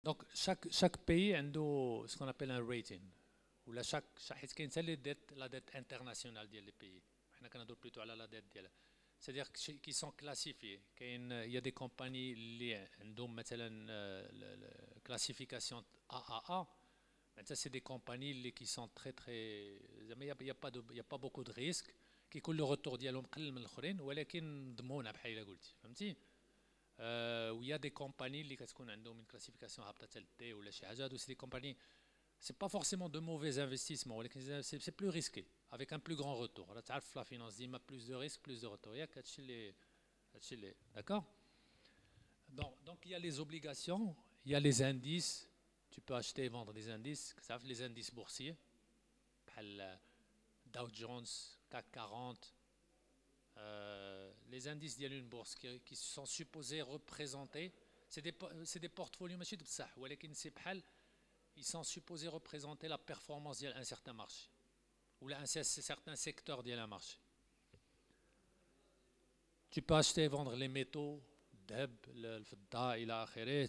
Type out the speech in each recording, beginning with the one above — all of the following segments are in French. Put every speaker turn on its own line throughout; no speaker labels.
Donc chaque pays a ce qu'on appelle un rating. Ou là chaque كاين حتى la dette internationale ديال les pays. حنا كنهضروا plutôt على la dette ديال. C'est-à-dire qu'ils sont classifiés. Il y a des compagnies qui ont مثلا classification AAA. Mais ça c'est des compagnies qui sont très très il y a pas beaucoup de risques. كيكون le retour ديالهم قل من الاخرين ولكن ضمونه بحال قلتي فهمتي. ويا دي كومباني اللي كتكون عندهم من كلاسيفيكاسيون هابطه حتى للدي ولا شي حاجه هادو سي دي كومباني سي با فورسيمون دو موفيز انفستيسمون ولكن سي بلو ريسكي افيك ان بلو غران روتور راه تعرف في لا فينانس ديما بلوس دو ريسك بلوس دو روتور ياك هادشي اللي داكور. Donc il y a les obligations, il y a les indices, tu peux acheter et vendre des indices, ça fait les indices boursiers بحال Dow Jones, CAC 40. Les indices d'une bourse qui sont supposés représenter, c'est des portfolios, ils sont supposés représenter la performance d'un certain marché ou un certain secteur d'un marché. Tu peux acheter et vendre les métaux,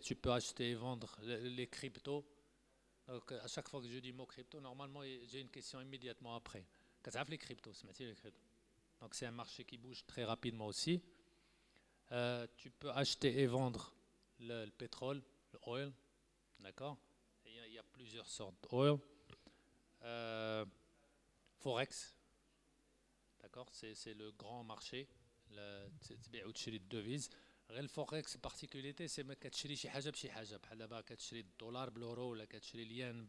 tu peux acheter et vendre les cryptos. Donc, à chaque fois que je dis mot crypto, normalement j'ai une question immédiatement après. Qu'est-ce que les cryptos? Donc c'est un marché qui bouge très rapidement aussi. Tu peux acheter et vendre le pétrole, le oil, d'accord? Il y a plusieurs sortes d'oil. Forex, d'accord? C'est le grand marché. C'est une devise. Le forex particularité c'est que tu achètes شي حاجه بشي حاجه بحال دابا كتشري الدولار باليورو ولا كتشري الين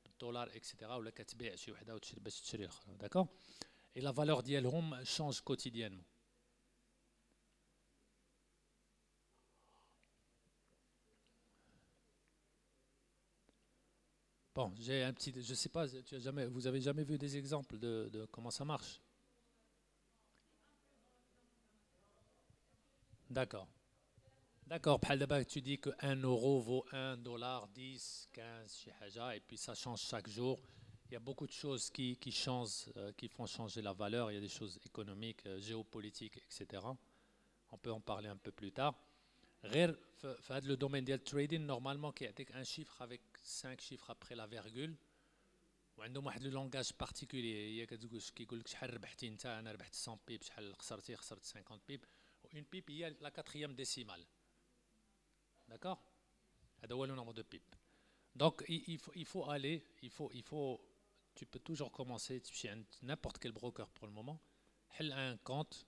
بالدولار اكسيتيرا ولا كتبيع شي وحده وتشري باش تشري الاخرى داكور. Et la valeur d'ILHOM change quotidiennement. Bon, j'ai un petit, je sais pas, vous avez jamais vu des exemples de comment ça marche? D'accord. D'accord, tu dis que 1 euro vaut 1 dollar, 10, 15, chez Haja, et puis ça change chaque jour. Il y a beaucoup de choses qui changent, qui font changer la valeur. Il y a des choses économiques, géopolitiques, etc. On peut en parler un peu plus tard. Le domaine du trading, normalement, qui a un chiffre avec 5 chiffres après la virgule. وعندهم واحد لو لونغاج بارتيكولي هي كيقول لك شحال ربحتي انت انا ربحت 100 بيب شحال خسرتي خسرت 50 بيب وان بيب هي لا 4e décimale. D'accord? هذا هو le nombre de pips. Donc il faut aller, tu peux toujours commencer chez n'importe quel broker pour le moment. حل un compte.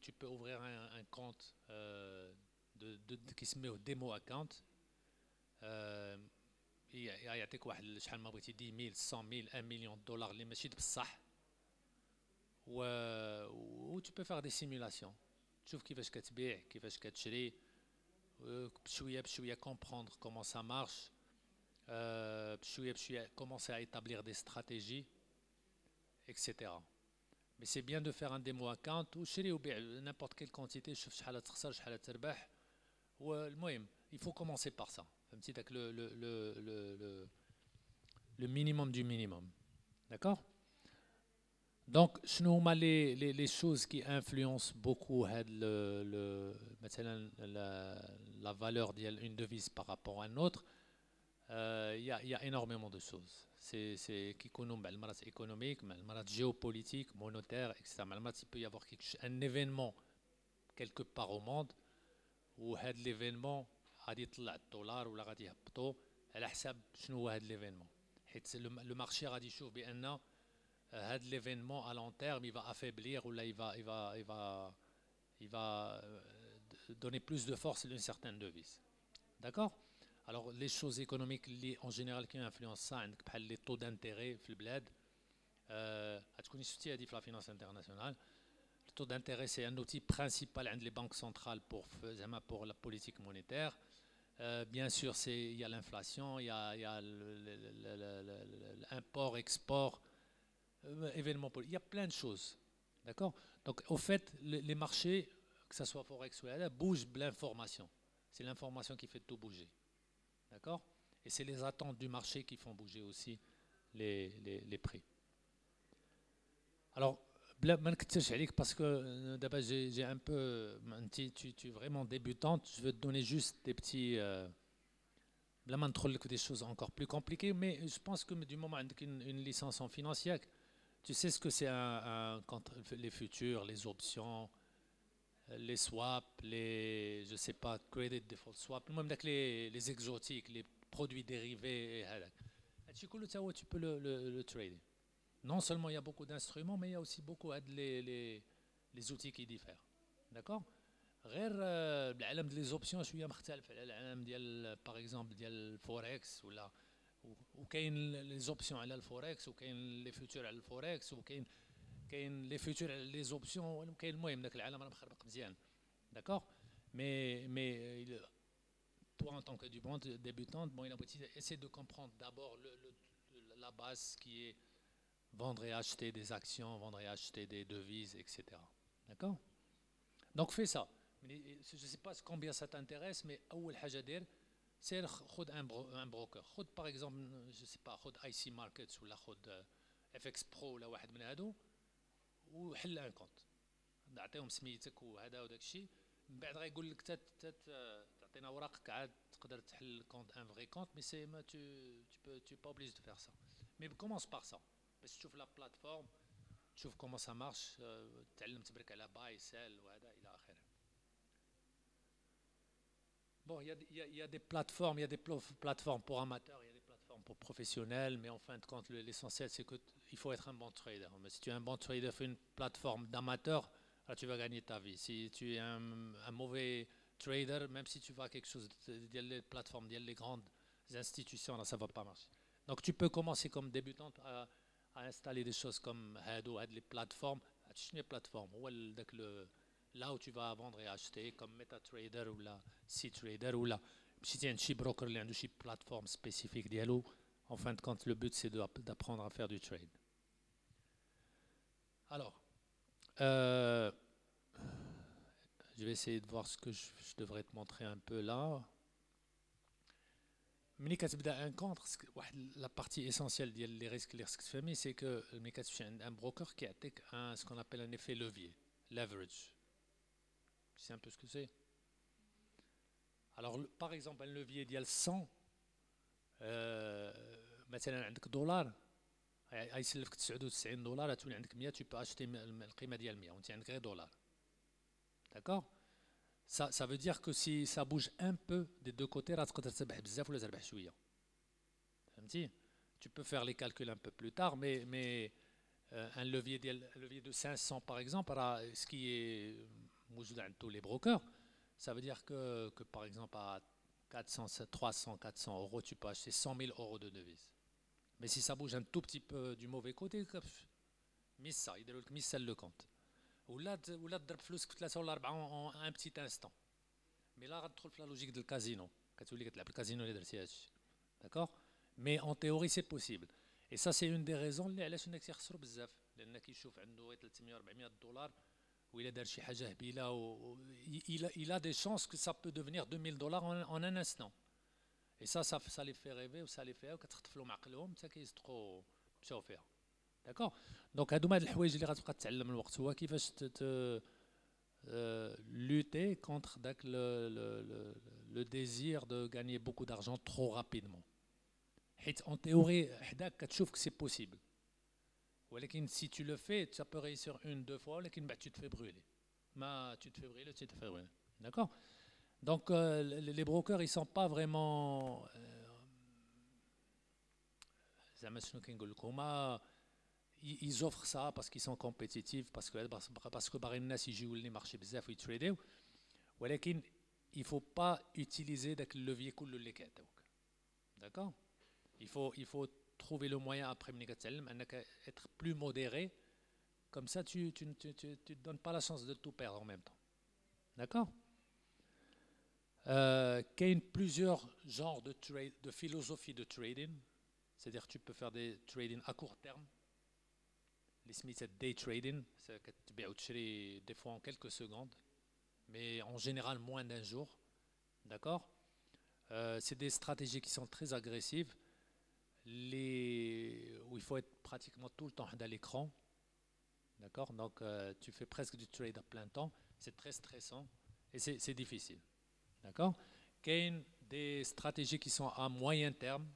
Tu peux ouvrir un compte qui se met au démo account. يعطيك واحد شحال ما بغيتي 10,000 100,000 1 مليون دولار اللي ماشي بصح و tu peux faire des simulations تشوف كيفاش كتبيع كيفاش كتشري بشويه بشويه comprendre comment ça marche بشويه بشويه commencer à établir des stratégies etc. Mais c'est bien de faire un démo account وشري وبيع n'importe quelle quantité شوف شحال تخسر شحال تربح والمهم il faut commencer par ça فهمتي داك le minimum du minimum. D'accord? Donc, les choses qui influencent beaucoup la valeur d'une devise par rapport à une autre, il y a énormément de choses. C'est qui connaissent économique, géopolitique, monétaire, etc. Il peut y avoir un événement quelque part au monde où l'événement a dit le dollar ou la يهبطوا على حساب شنو هو هذا l'événement. Le marché a dit شوف بأن l'événement à long terme il va affaiblir ou là il va donner plus de force à une certaine devise. D'accord? Alors les choses économiques en général qui influencent ça, les taux d'intérêt في البلاد هتكوني شفتي هذه في la finance internationale. Le taux d'intérêt c'est un outil principal عند les banques centrales pour la politique monétaire. Bien sûr il y a l'inflation, il y a l'import, export, événements politiques, il y a plein de choses. D'accord? Donc au fait les marchés, que ce soit forex ou là, bougent de l'information. C'est l'information qui fait tout bouger. D'accord? Et c'est les attentes du marché qui font bouger aussi les prix. Alors بلا ما نكترش عليك باسكو دابا j'ai un peu tu es vraiment débutante, je veux te donner juste des petits بلا ما ندخل لك في des choses encore plus compliquées, mais je pense que du moment عندك une licence en financière, tu sais ce que c'est quand les futurs, les options, les swaps, les je sais pas credit default swap, المهم داك les exotiques, les produits dérivés هذاك هادشي كله تا هو tu peux le trader. Non seulement il y a beaucoup d'instruments, mais il y a aussi beaucoup les outils qui diffèrent. D'accord? غير العالم ديال لي زوبسيون شويه مختلف على العالم ديال باغ اكزومبل ديال الفوركس ولا وكاين لي زوبسيون على الفوركس وكاين لي فيوتور على الفوركس وكاين لي فيوتور على لي زوبسيون وكاين المهم داك العالم راه مخربق مزيان. D'accord? Mais toi en tant que débutante, bon, il a essayer de comprendre d'abord la base qui est vendre et acheter des actions, vendre et acheter des devises, etc. D'accord? Donc fais ça. Je ne sais pas combien ça t'intéresse, mais أول حاجة دير سير خد un broker. خد par exemple, je ne sais pas, خد IC Markets ولا خد FX Pro ولا واحد من هادو وحل ان كونت. نعطيهم سميتك وهذا وداك الشيء. من بعد غيقول لك تعطينا اوراقك عاد تقدر تحل كونت ان فري كونت, mais c'est tu pas obligé de faire ça. Mais commence par ça. باش تشوف لا بلاتفورم, تشوف كومون سا مارش, تعلم تبرك على باي سيل وهذا الى اخره. Bon, il y a des plateformes, il y a des plateformes pour amateurs, il y a des plateformes pour professionnels, mais en fin de compte, l'essentiel, c'est qu'il faut être un bon trader. Mais si tu es un bon trader sur une plateforme d'amateur, là, tu vas gagner ta vie. Si tu es un mauvais trader, même si tu vas à quelque chose, des plateformes, des grandes institutions, là, ça ne va pas marcher. Donc, tu peux commencer comme débutante à installer des choses comme Hado, les plateformes. Les plateformes, là où tu vas vendre et acheter, comme MetaTrader ou la C-Trader ou là. Si tu as un broker, il y a une plateforme spécifique d'Yalo. En fin de compte, le but, c'est d'apprendre à faire du trade. Alors, je vais essayer de voir ce que je devrais te montrer un peu là. ملي كتبدا ان كونتر, la partie essentielle des risques تفهمي, c'est que ملي كتمشي عند un broker كيعطيك ce qu'on appelle un effet levier, leverage. Tu sais un peu ce que c'est? Alors, par exemple, un levier ديال 100, مثلا عندك دولار غيسلفك $99, تولي عندك 100, tu peux acheter القيمه ديال 100 وانت عندك غير دولار. D'accord? Ça veut dire que si ça bouge un peu des deux côtés, راه تقدر تربح بزاف ولا تربح شويه. فهمتي? Tu peux faire les calculs un peu plus tard, mais un levier de 500 par exemple, ce qui est موجود عند tous les brokers, ça veut dire que par exemple à 400, 300, 400 euros, tu peux acheter 100 000 euros de devises. Mais si ça bouge un tout petit peu du mauvais côté, ميسا يديروا لك ميسا le compte. ولا تضرب فلوسك في 3 ولا 4 en un petit instant. Mais là غتدخل في la logique ديال الكازينو, كتولي كتلعب الكازينو اللي درتي هادشي. D'accord? Mais en théorie c'est possible. Et ça c'est une des raisons اللي علاش الناس يخسروا بزاف, لان كيشوف عنده 300 400 دولار وإلا دار شي حاجه هبيله il a des chances que ça peut devenir $2000 en un instant. Et ça les fait rêver وسا les fait كتخطف لهم عقلهم حتى كيصدقوا مشاو فيها. D'accord? Donc هادو هاد الحوايج اللي غتبقى تتعلم الوقت هو كيفاش lutter contre le désir de gagner beaucoup d'argent trop rapidement. حيت en théorie حداك كتشوف que c'est possible. ولكن si tu le fais, ça peut réussir 1-2 fois, ولكن بعد tu te fais brûler. Tu te fais brûler. D'accord? Donc les brokers, ils sont pas vraiment زعما شنو كنقول لك, هما ils offrent ça parce qu'ils sont compétitifs, parce que باغي الناس يجيو للمارشي بزاف ويتريديو, ولكن il faut pas utiliser داك اللوفيي كله اللي كيعطيوك. D'accord? Il faut trouver le moyen après ملي كتعلم انك être plus modéré, comme ça tu te donnes pas la chance de tout perdre en même temps. D'accord? Qu'il y a plusieurs genres de philosophie de trading, c'est-à-dire tu peux faire des trading à court terme, les Smith day trading, c'est que tu peux acheter des fois en quelques secondes, mais en général moins d'un jour. D'accord? C'est des stratégies qui sont très agressives, où il faut être pratiquement tout le temps à l'écran. D'accord? Donc, tu fais presque du trade à plein temps. C'est très stressant et c'est difficile. D'accord? Il y a des stratégies qui sont à moyen terme.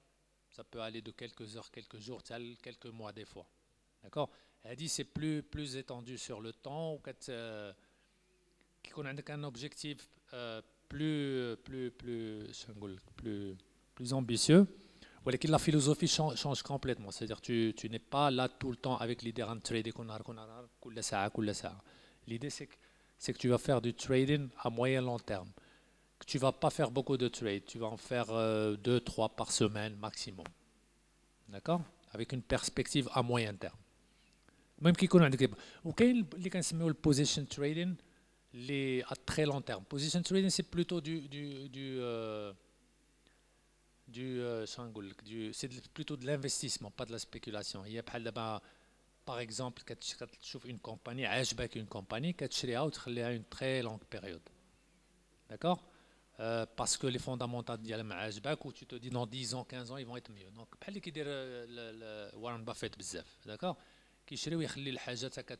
Ça peut aller de quelques heures, quelques jours, quelques mois des fois. D'accord? Elle dit c'est plus étendu sur le temps ou qu'on a un objectif plus ambitieux. Voilà que la philosophie change complètement. C'est-à-dire tu n'es pas là tout le temps avec l'idée de trader L'idée c'est que tu vas faire du trading à moyen long terme. Que tu vas pas faire beaucoup de trades. Tu vas en faire 2, 3 par semaine maximum. D'accord? Avec une perspective à moyen terme. Même qui connaît ou اللي كنسميو position trading les à très long terme. Position trading c'est plutôt c'est plutôt de l'investissement, pas de la spéculation. Il y a par exemple كتشوف une compagnie عجبك une compagnie كتشريها وتخليها une très longue période. D'accord? Parce que les fondamentaux ديالهم عاجبك ou tu te dis dans 10 ans 15 ans ils vont être mieux. Donc بحال اللي كيدير Warren Buffett بزاف. D'accord? كيشري ويخلي الحاجه حتى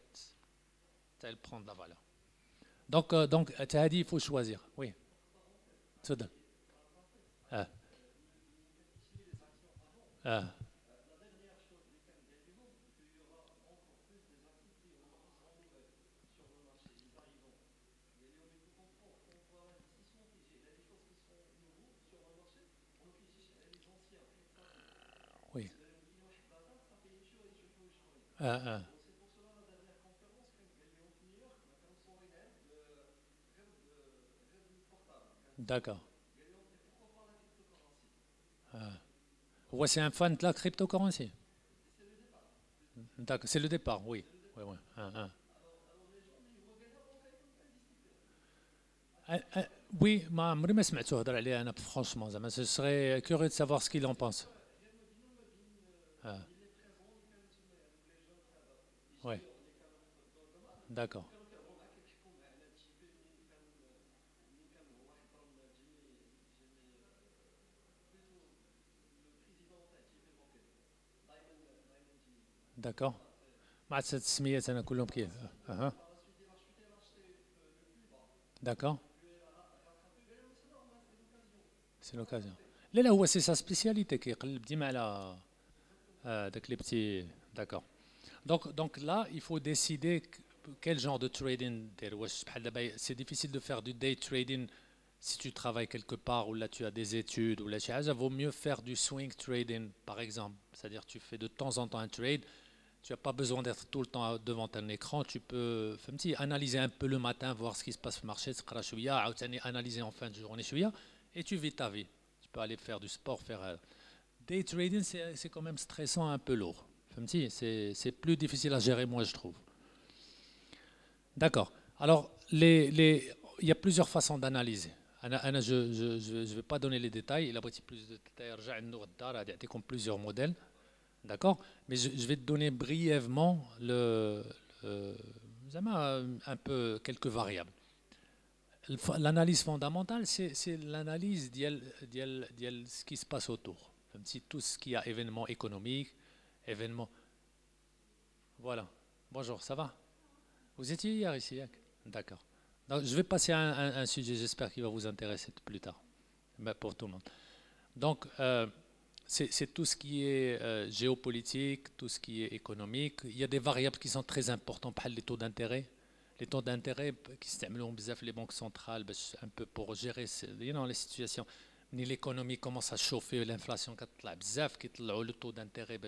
elle prend de la valeur. Donc هذه il faut choisir. Oui. تفضل. اه اه oui. اه D'accord. Ouais, c'est un fan de la cryptocurrency. D'accord, c'est le départ, oui. Oui, oui. Oui, ما عمري ما سمعته هضر عليه انا franchement زعما ce serait curieux de savoir ce qu'il en pense. Ah, ouais, d'accord. D'accord. مع التسميات انا كلهم كي d'accord. C'est l'occasion. لا هو c'est sa spécialité كيقلب ديما على داك لي بتي d'accord. Donc là, il faut décider quel genre de trading. C'est difficile de faire du day trading si tu travailles quelque part ou là tu as des études ou là ça vaut mieux faire du swing trading par exemple. C'est-à-dire tu fais de temps en temps un trade. Tu n'as pas besoin d'être tout le temps devant un écran. Tu peux analyser un peu le matin, voir ce qui se passe au marché, analyser en fin de journée et tu vis ta vie. Tu peux aller faire du sport, faire day trading, c'est quand même stressant, un peu lourd. C'est plus difficile à gérer, moi, je trouve. D'accord. Alors, il y a plusieurs façons d'analyser. Je ne vais pas donner les détails. Il a plus de détails. Il y a plusieurs modèles. D'accord. Mais je vais te donner brièvement un peu quelques variables. L'analyse fondamentale, c'est l'analyse de ce qui se passe autour. Tout ce qui a événements économiques, événements. Voilà. Bonjour, ça va? Vous étiez hier ici, hein? D'accord. Donc, je vais passer à un sujet, j'espère qu'il va vous intéresser plus tard, mais pour tout le monde. Donc, c'est tout ce qui est géopolitique, tout ce qui est économique. Il y a des variables qui sont très importantes, par les taux d'intérêt. Les taux d'intérêt qui se les banques centrales un peu pour gérer les situations. Ni l'économie commence à chauffer, l'inflation le taux d'intérêt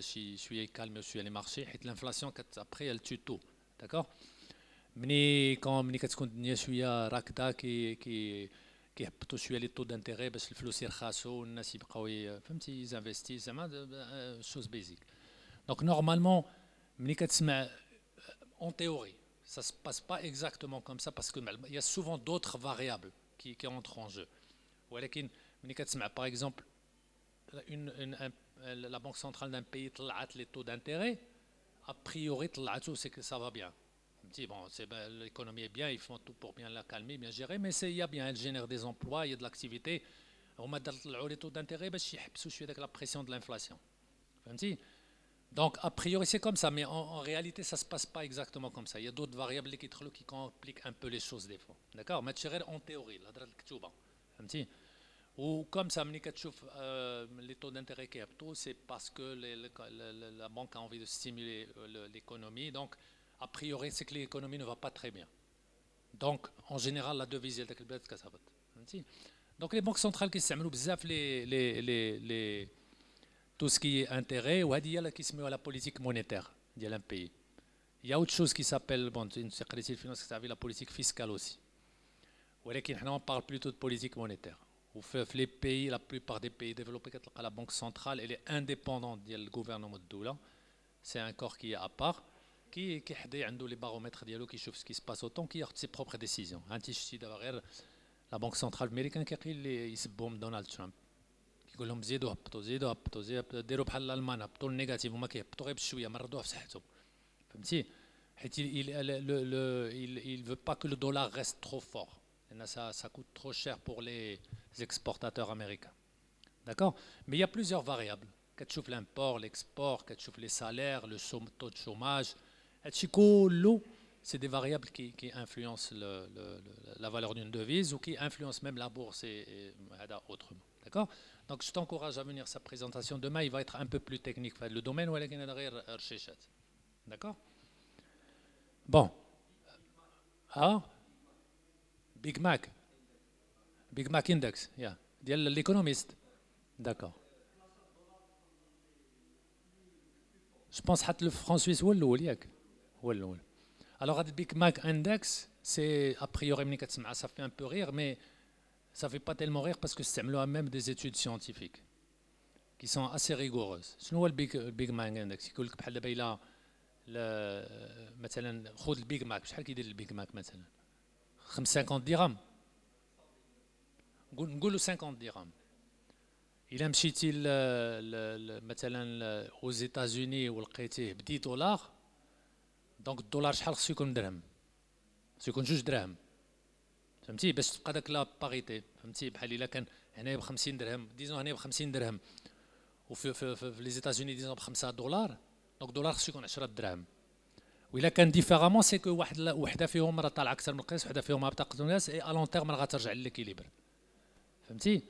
calme sur les marchés. L'inflation après elle tue tout. D'accord? ملي كتكون الدنيا شويه راكده كيهبطوا شويه لي طو دانتيغي باش الفلوس يرخصوا والناس يبقاو فهمتي زانفيستي زعما شوز بيزيك دونك نورمالمون ملي كتسمع en théorie ça se passe pas exactement comme ça parce que il y a souvent d'autres variables qui entrent en jeu ولكن ملي كتسمع par exemple la banque centrale d'un pays طلعت les taux d'intérêt a priori طلعته c'est que ça va bien. Bon, l'économie est bien, ils font tout pour bien la calmer, bien gérer, mais il y a bien, elle génère des emplois, il y a de l'activité. On a les taux d'intérêt, la pression de l'inflation. Donc, a priori, c'est comme ça, mais en réalité, ça ne se passe pas exactement comme ça. Il y a d'autres variables qui compliquent un peu les choses des fois. D'accord? Mais c'est en théorie, la الكتوبة. فهمتي؟ Ou comme ça, ملي كتشوف les taux d'intérêt qui sont c'est parce que la banque a envie de stimuler l'économie. Donc, a priori, c'est que l'économie ne va pas très bien. Donc, en général, la devise ديال البلاد كتهبط. فهمتي؟ Donc, les banques centrales qui s'amusent بزاف les tout ce qui est intérêt, ou هذه هي اللي كيسميوها la politique monétaire ديال un pays. Il y a autre chose qui s'appelle, bon, une secrétaire de finance qui s'appelle la politique fiscale aussi. ولكن احنا on parle plutôt de politique monétaire. Ou les pays, la plupart des pays développés, la banque centrale, elle est indépendante du gouvernement de Doula. C'est un corps qui est à part, qui a les baromètres qui voit ce qui se passe autant, qui a ses propres décisions. La banque centrale américaine qui se Donald Trump. يقول لهم زيدوا هبطوا زيدوا هبطوا زيدوا ديروا بحال الالمان هبطوا النيجاتيف وما كيهبطوا غير بشويه مرضوها في صحتهم فهمتي حيت il veut pas que le dollar reste trop fort ça coûte trop cher pour les exportateurs américains d'accord mais il y a plusieurs variables كتشوف l'import l'export كتشوف les salaires le taux de chômage هادشي كله c'est des variables qui influencent la valeur d'une devise ou qui influencent même la bourse et autrement d'accord. Donc je t'encourage à venir sa présentation demain, il va être un peu plus technique le domaine ولكن هذا غير رشيشات. D'accord. Bon. Ah Big Mac. Big Mac Index, yeah. ديال l'économiste. D'accord. Je pense حتى le franc suisse هو الأول ياك. هو الأول. Alors هذا Big Mac Index, c'est a priori ملي كتسمعها ça fait un peu rire mais ça ne fait pas tellement rire parce que c'est même des études scientifiques qui sont assez rigoureuses. شنو هو البيج ماك اندكس يقول لك بحال دابا الا مثلا خذ البيج ماك شحال كيدير البيج ماك مثلا 50 درهم نقولوا 50 درهم الا مشيتي مثلا aux États-Unis ولقيتيه ب 10 دولار دونك الدولار شحال خصو يكون درهم خصو يكون 2 دراهم فهمتي باش تبقى داك لا باريتي فهمتي بحال الا كان هنايا ب 50 درهم ديزون هنايا ب 50 درهم وفي لي زيتازوني ديزون ب 5 دولار دونك دولار خصو يكون 10 دراهم وإلا كان ديفيرامون سي كو وحده فيهم راه طالعه اكثر من القياس وحده فيهم هابطه الناس اي الون تيرم راه غترجع لليكيليبر فهمتي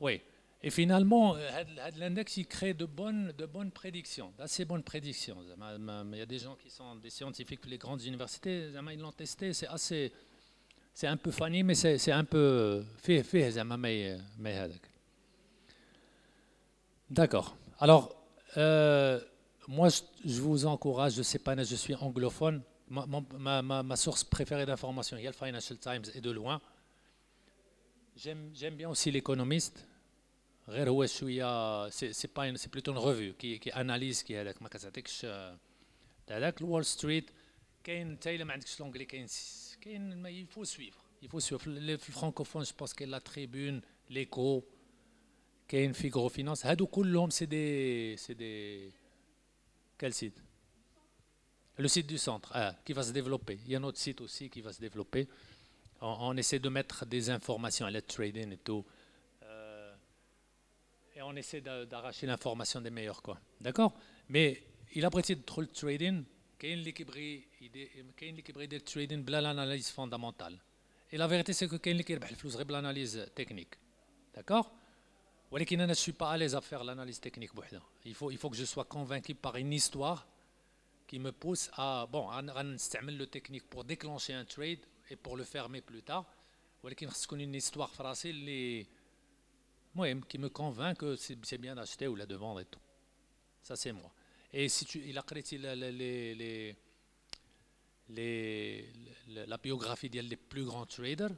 وي Et finalement, l'index il crée de bonnes prédictions, d'assez bonnes prédictions. Il y a des gens qui sont des scientifiques de les grandes universités, ils l'ont testé, c'est un peu funny, mais c'est un peu fait زعما ما هذاك. D'accord. Alors, moi, je vous encourage, je ne sais pas, je suis anglophone. Ma source préférée d'information, il y a le Financial Times et de loin. J'aime bien aussi l'Économiste. C'est plutôt une revue qui analyse qui هذاك ما كتعطيكش هذاك الوول ستريت كاين حتى الا ما عندكش لونجلي كاين il faut suivre في الفرانكوفون جو بونس كاين لا تريبون ليكو كاين فيغرو فينانس هادو كلهم سي دي quel site le site du centre qui va se développer il y a un autre site aussi qui va se développer on essaie de mettre des informations à la trading et tout et on essaie d'arracher l'information des meilleurs quoi d'accord mais il a prêté trop le trading كاين اللي كيبغي يدير trading بلا l'analyse fondamentale et la vérité c'est que كاين اللي كيربح الفلوس غير بالاناليز تكنيك d'accord ولكن انا je suis pas à l'aise à faire l'analyse technique بوحدها il faut que je sois convaincu par une histoire qui me pousse à غنستعمل le technique pour déclencher un trade et pour le fermer plus tard ولكن خص تكون une histoire في راسي اللي المهم qui me convainc que c'est bien d'acheter ou de vendre et tout ça c'est moi et si il a créé la biographie des plus grands traders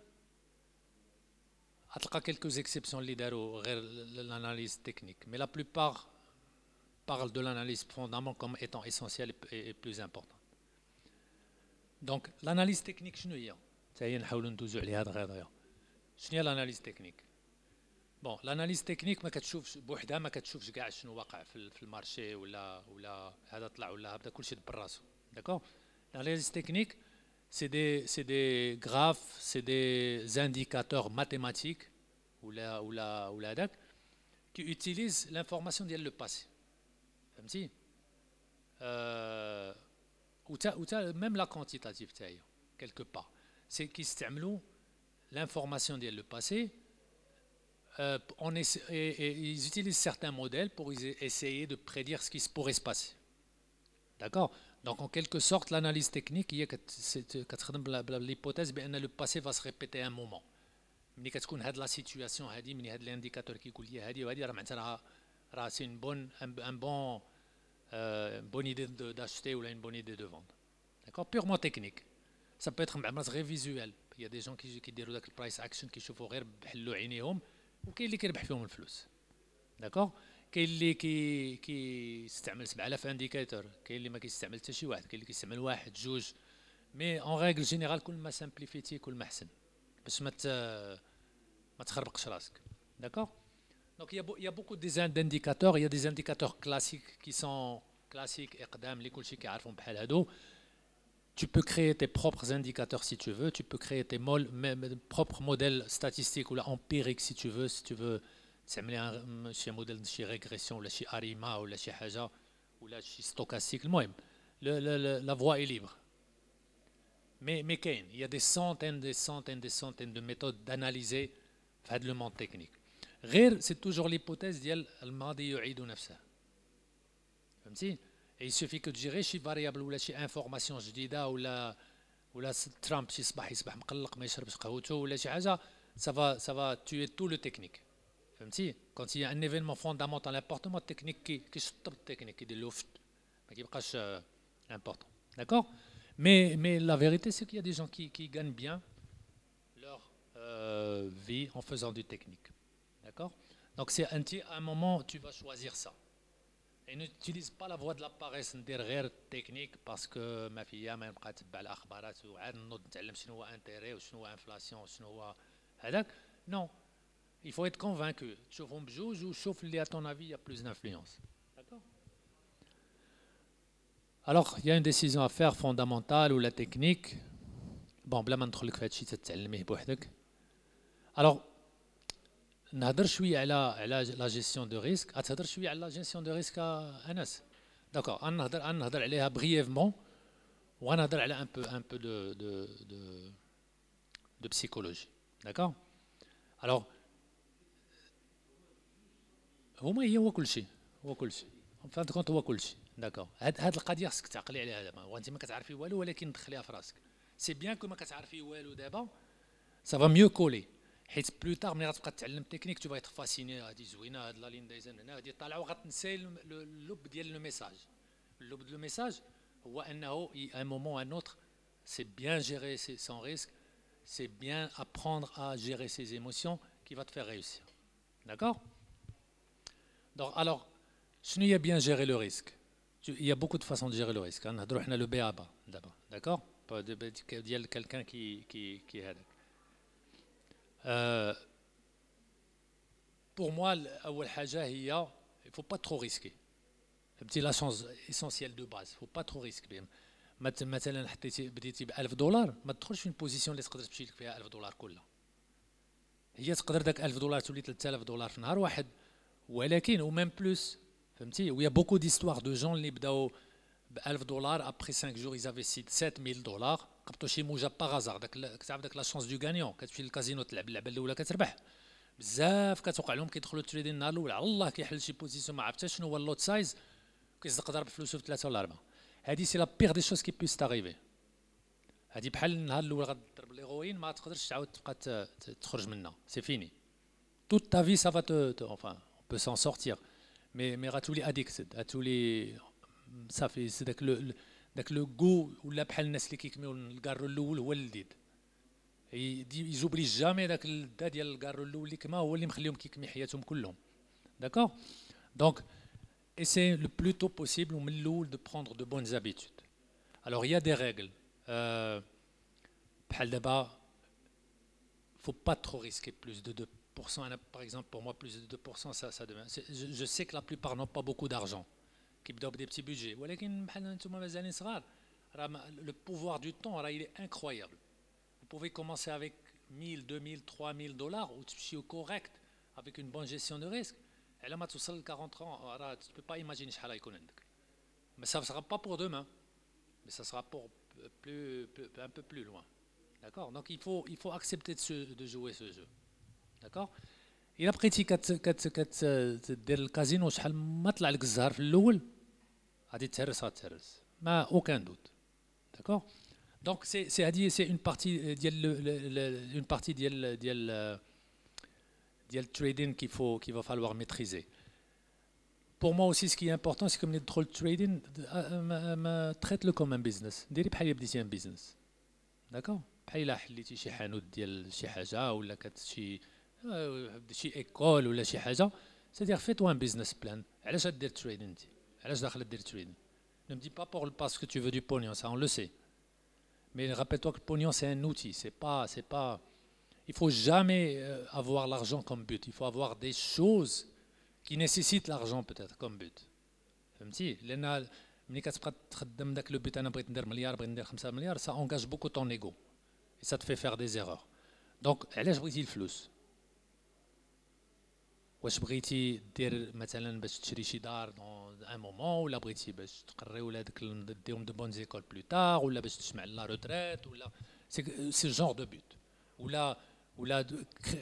غتلقى quelques exceptions اللي داروا غير l'analyse technique mais la plupart parlent de l'analyse fondamentale comme étant essentielle et plus importante donc l'analyse technique شنو هي حتى هي نحاولوا ندوزوا عليها دغيا شنو هي l'analyse technique بون l'analyse technique ما كتشوفش بوحدها ما كتشوفش كاع شنو واقع في المارشي ولا هذا طلع ولا هبدا كلشي دبر راسو داكور l'analyse technique c'est des graphes c'est des indicateurs mathématiques ou هذاك qui utilisent l'information ديال le passé فهمتي euh, même la quantitative تاعي quelque part c'est qu'ils l'information ديال le passé et ils utilisent certains modèles pour essayer de prédire ce qui pourrait se passer. D'accord? Donc en quelque sorte l'analyse technique هي كتخدم l'hypothèse بأن le passé va se répéter à un moment. ملي كتكون هاد لا سيتوياسيون هادي ملي هاد الانديكاتور كيقول لي هادي وهادي راه معناتها راه سي une bonne un bon bonne idée d'acheter ou une bonne idée de vendre. D'accord? Purement technique. Ça peut être مع غير visuel. Il y a des gens qui كيديروا داك البرايس اكشن كيشوفوا غير بحلوا عينيهم وكاين اللي كيربح فيهم الفلوس. داكور؟ كاين اللي كيستعمل 7000 انديكاتور، كاين اللي ما كيستعمل حتى شي واحد، كاين اللي كيستعمل واحد جوج. مي اون ريغل جينيرال كل ما سامبليفيتي كل ما احسن باش ما تخربقش راسك. داكور؟ Donc il y a beaucoup d'indicateurs, il y a des indicateurs classiques qui sont classiques اقدام اللي كلشي كيعرفهم بحال هادو. Tu peux créer tes propres indicateurs si tu veux, tu peux créer tes propres modèles statistiques ou là, empiriques si tu veux تعملي un modèle de régression ou شي ARIMA ou شي حاجه ولا شي stochastique. المهم la voie est libre. Mais كاين il y a des centaines de méthodes d'analyser في هذا le monde technique. غير c'est toujours l'hypothèse ديال الماضي يعيد نفسه. فهمتي؟ Et il suffit que تجي غير شي فاريابل ولا شي انفورماسيون جديده ولا ترامب شي صباح يصبح مقلق ما يشربش قهوته ولا شي حاجه ça va tuer tout le technique. فهمتي؟ quand il y a un événement fondamental important التكنيك كيشطب التكنيك كيدير له ما كيبقاش important. D'accord? Mais la vérité c'est qu'il y a des gens qui gagnent bien leur vie en faisant du technique. D'accord? Donc c'est à un moment tu vas choisir ça. Et n'utilise pas la voie de la paresse ندير غير technique parce que ما فيا ما نبقى نتبع الاخبارات وعاد نوض نتعلم شنو هو انتيري وشنو هو انفلاسيون وشنو هو هذاك. Non, il faut être convaincu. تشوفهم بجوج وشوف اللي à ton avis il y a plus d'influence. D'accord? Alors, il y a une décision à faire fondamentale ou la technique. Bon, بلا ما ندخل لك في هذا الشيء تتعلميه بوحدك. Alors نهضر شويه على لا جيستيون دو ريسك. غتهضر شويه على لا جيستيون دو ريسك انس. داكور غنهضر عليها بريفمون وغنهضر على ان بو دو بسيكولوجي. داكور؟ الوغ هو كلشي فان كونت هو كلشي. داكور؟ هاد القضيه خصك تعقلي عليها دابا وانت ما كتعرفي والو ولكن دخليها في راسك. سي بيان كو ما كتعرفي والو دابا سا فا ميو كولي حيت بلو تار ملي غتبقى تتعلم تكنيك تو فايتر فاسيني هادي زوينه هاد لا لين دايزن هنا هادي طالعه وغتنساي اللب ديال لو ميساج. اللب ديال لو ميساج هو انه ان مومون ان اوتر سي بيان جيري سون ريسك سي بيان ابروندر ا جيري سيز ايموسيون كي فا تفير ريوسير. داكور؟ دونك الوغ شنو هي بيان جيري لو ريسك؟ Il y a beaucoup de façons de gérer le risque. نهضروا حنا لو BABA دابا. داكور؟ ديال كالكان كي هذاك. Pour moi, أول حاجة هي il faut pas trop risquer. فهمتي لا شونس اسونسيال دو باز. faut pas trop risquer. مثلا بديتي ب $1000 ما تدخلش في بوزيسيون اللي تقدر تمشي لك فيها $1000 كلها. هي تقدر داك $1000 تولي $3000 في نهار واحد ولكن او ميم بلوس. فهمتي؟ ويا بوكو ديستوار دو جون اللي بداو ب $1000 ابري 5 جور يزافي $7000 قبطوا شي موجه باغازار. داك تعرف داك لا شونس دو غانيون كتمشي للكازينو تلعب اللعبه الاولى كتربح. بزاف كتوقع لهم كيدخلوا التريدين النهار الاول على الله كيحل شي بوزيسيون ما عرف حتى شنو هو اللوت سايز كيصدق ضرب فلوسه في 3 ولا 4. هادي سي لا بيغ دي شوز كي بيس تاريفي. هادي بحال النهار الاول غتضرب ليغوين ما تقدرش تعاود تبقى تخرج منها. سي فيني toute ta vie ça va enfin on peut s'en sortir mais غتولي addicted غتولي صافي داك لو غو ولا بحال الناس اللي كيكميو الكارو الاول هو اللذيذ. يزوبلي جامي داك الدا ديال الكارو الاول اللي كما هو اللي مخليهم كيكمي حياتهم كلهم. داكور؟ دونك essayer le plus tôt possible ومن الاول de prendre de bonnes habitudes. Alors il y a des règles بحال دابا faut pas trop risquer plus de 2%. Par exemple pour moi plus de 2% ça devient. Je sais que la plupart n'ont pas beaucoup d'argent qui بداو بدي petits budgets ولكن بحال نتوما مازالين صغار راه le pouvoir du temps راه il est incroyable. Vous pouvez commencer avec 1000, 2000, 3000 dollars ou تمشيو correct avec une bonne gestion de risque. على ما توصل ل 40 ans راه tu peux pas imaginer شحال غيكون عندك. Mais ça ne sera pas pour demain, mais ça sera pour un peu plus loin. D'accord? Donc il faut accepter de jouer ce jeu. D'accord? إلا بقيتي دير الكازينو شحال ما طلع لك الزهر في الأول غادي تهرس غاتهرس ما aucun doute. D'accord? Donc c'est une partie ديال التريدين qu'il va falloir maîtriser. Pour moi aussi ce qui est important c'est que ملي تدخل التريدين ما traite-le comme un business. ديري بحال بديتي un business. D'accord? بحال إلا حليتي شي حانوت ديال شي حاجة ولا شي ايكول ولا شي حاجة c'est-à-dire fais-toi un business plan. علاش غدير التريدين انت؟ علاش داخل دير التريدين؟ Ne me dis pas parce que tu veux du pognon, ça on le sait. Mais rappelle-toi que le pognon c'est un outil, c'est pas. Il faut jamais avoir l'argent comme but. Il faut avoir des choses qui nécessitent l'argent peut-être comme but. فهمتي؟ لأن ملي كتبقى تخدم داك لو بوت أنا بغيت ندير مليار بغيت ندير 5 مليار ça engage beaucoup ton ego et ça te fait faire des erreurs. Donc علاش بغيتي الفلوس؟ واش بغيتي دير مثلا باش تشري شي دار دون ان مومون ولا بغيتي باش تقري ولادك ديهم دو بون زيكول بلو تار ولا باش تجمع لا روتريت ولا سي جونر دو بوت ولا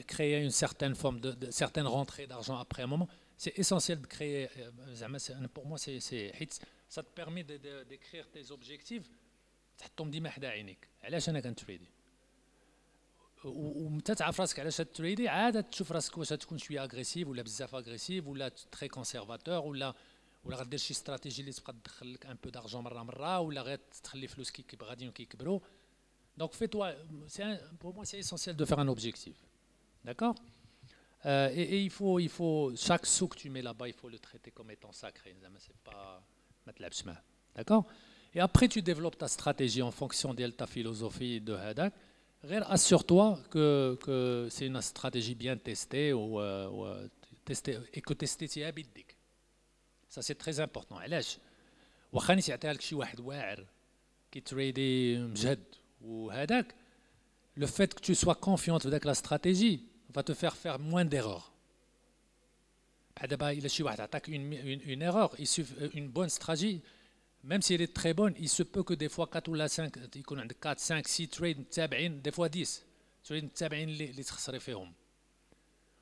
créer une certaine forme de certaine rentrée d'argent après un moment c'est essentiel de créer زعما pour moi c'est حيت ça te permet d'écrire tes objectifs تحطهم ديما حدا عينيك علاش انا كنتريدي ومتى تعرف راسك علاش تريدي عاد تشوف راسك واش تكون شويه اغريسيف ولا بزاف اغريسيف ولا تري كونسيرفاتور ولا غدير شي استراتيجي اللي تبقى تدخل لك ان بو دارجون مره ولا غير تخلي فلوس غاديين كيكبروا دونك في توا pour moi c'est essentiel de faire un objectif d'accord et il faut chaque sou que tu mets là-bas il faut le traiter comme étant sacré c'est pas ما تلعبش معاه d'accord et après tu développes ta stratégie en fonction de ta philosophie de هذاك assure-toi que c'est une stratégie bien testée et que testée بيديك. Ça c'est très important. علاش؟ واخا نيت يعطيها لك شي واحد واعر كيتريدي مجهد وهذاك le fait que tu sois confiant في داك la stratégie va te faire moins d'erreurs. بحال دابا إلا شي واحد عطاك une erreur, une bonne stratégie même si elle est très bonne, il se peut que des fois 4 ou 5 يكون عندك 4 5 6 trades متابعين des fois 10 trades متابعين اللي تخسري فيهم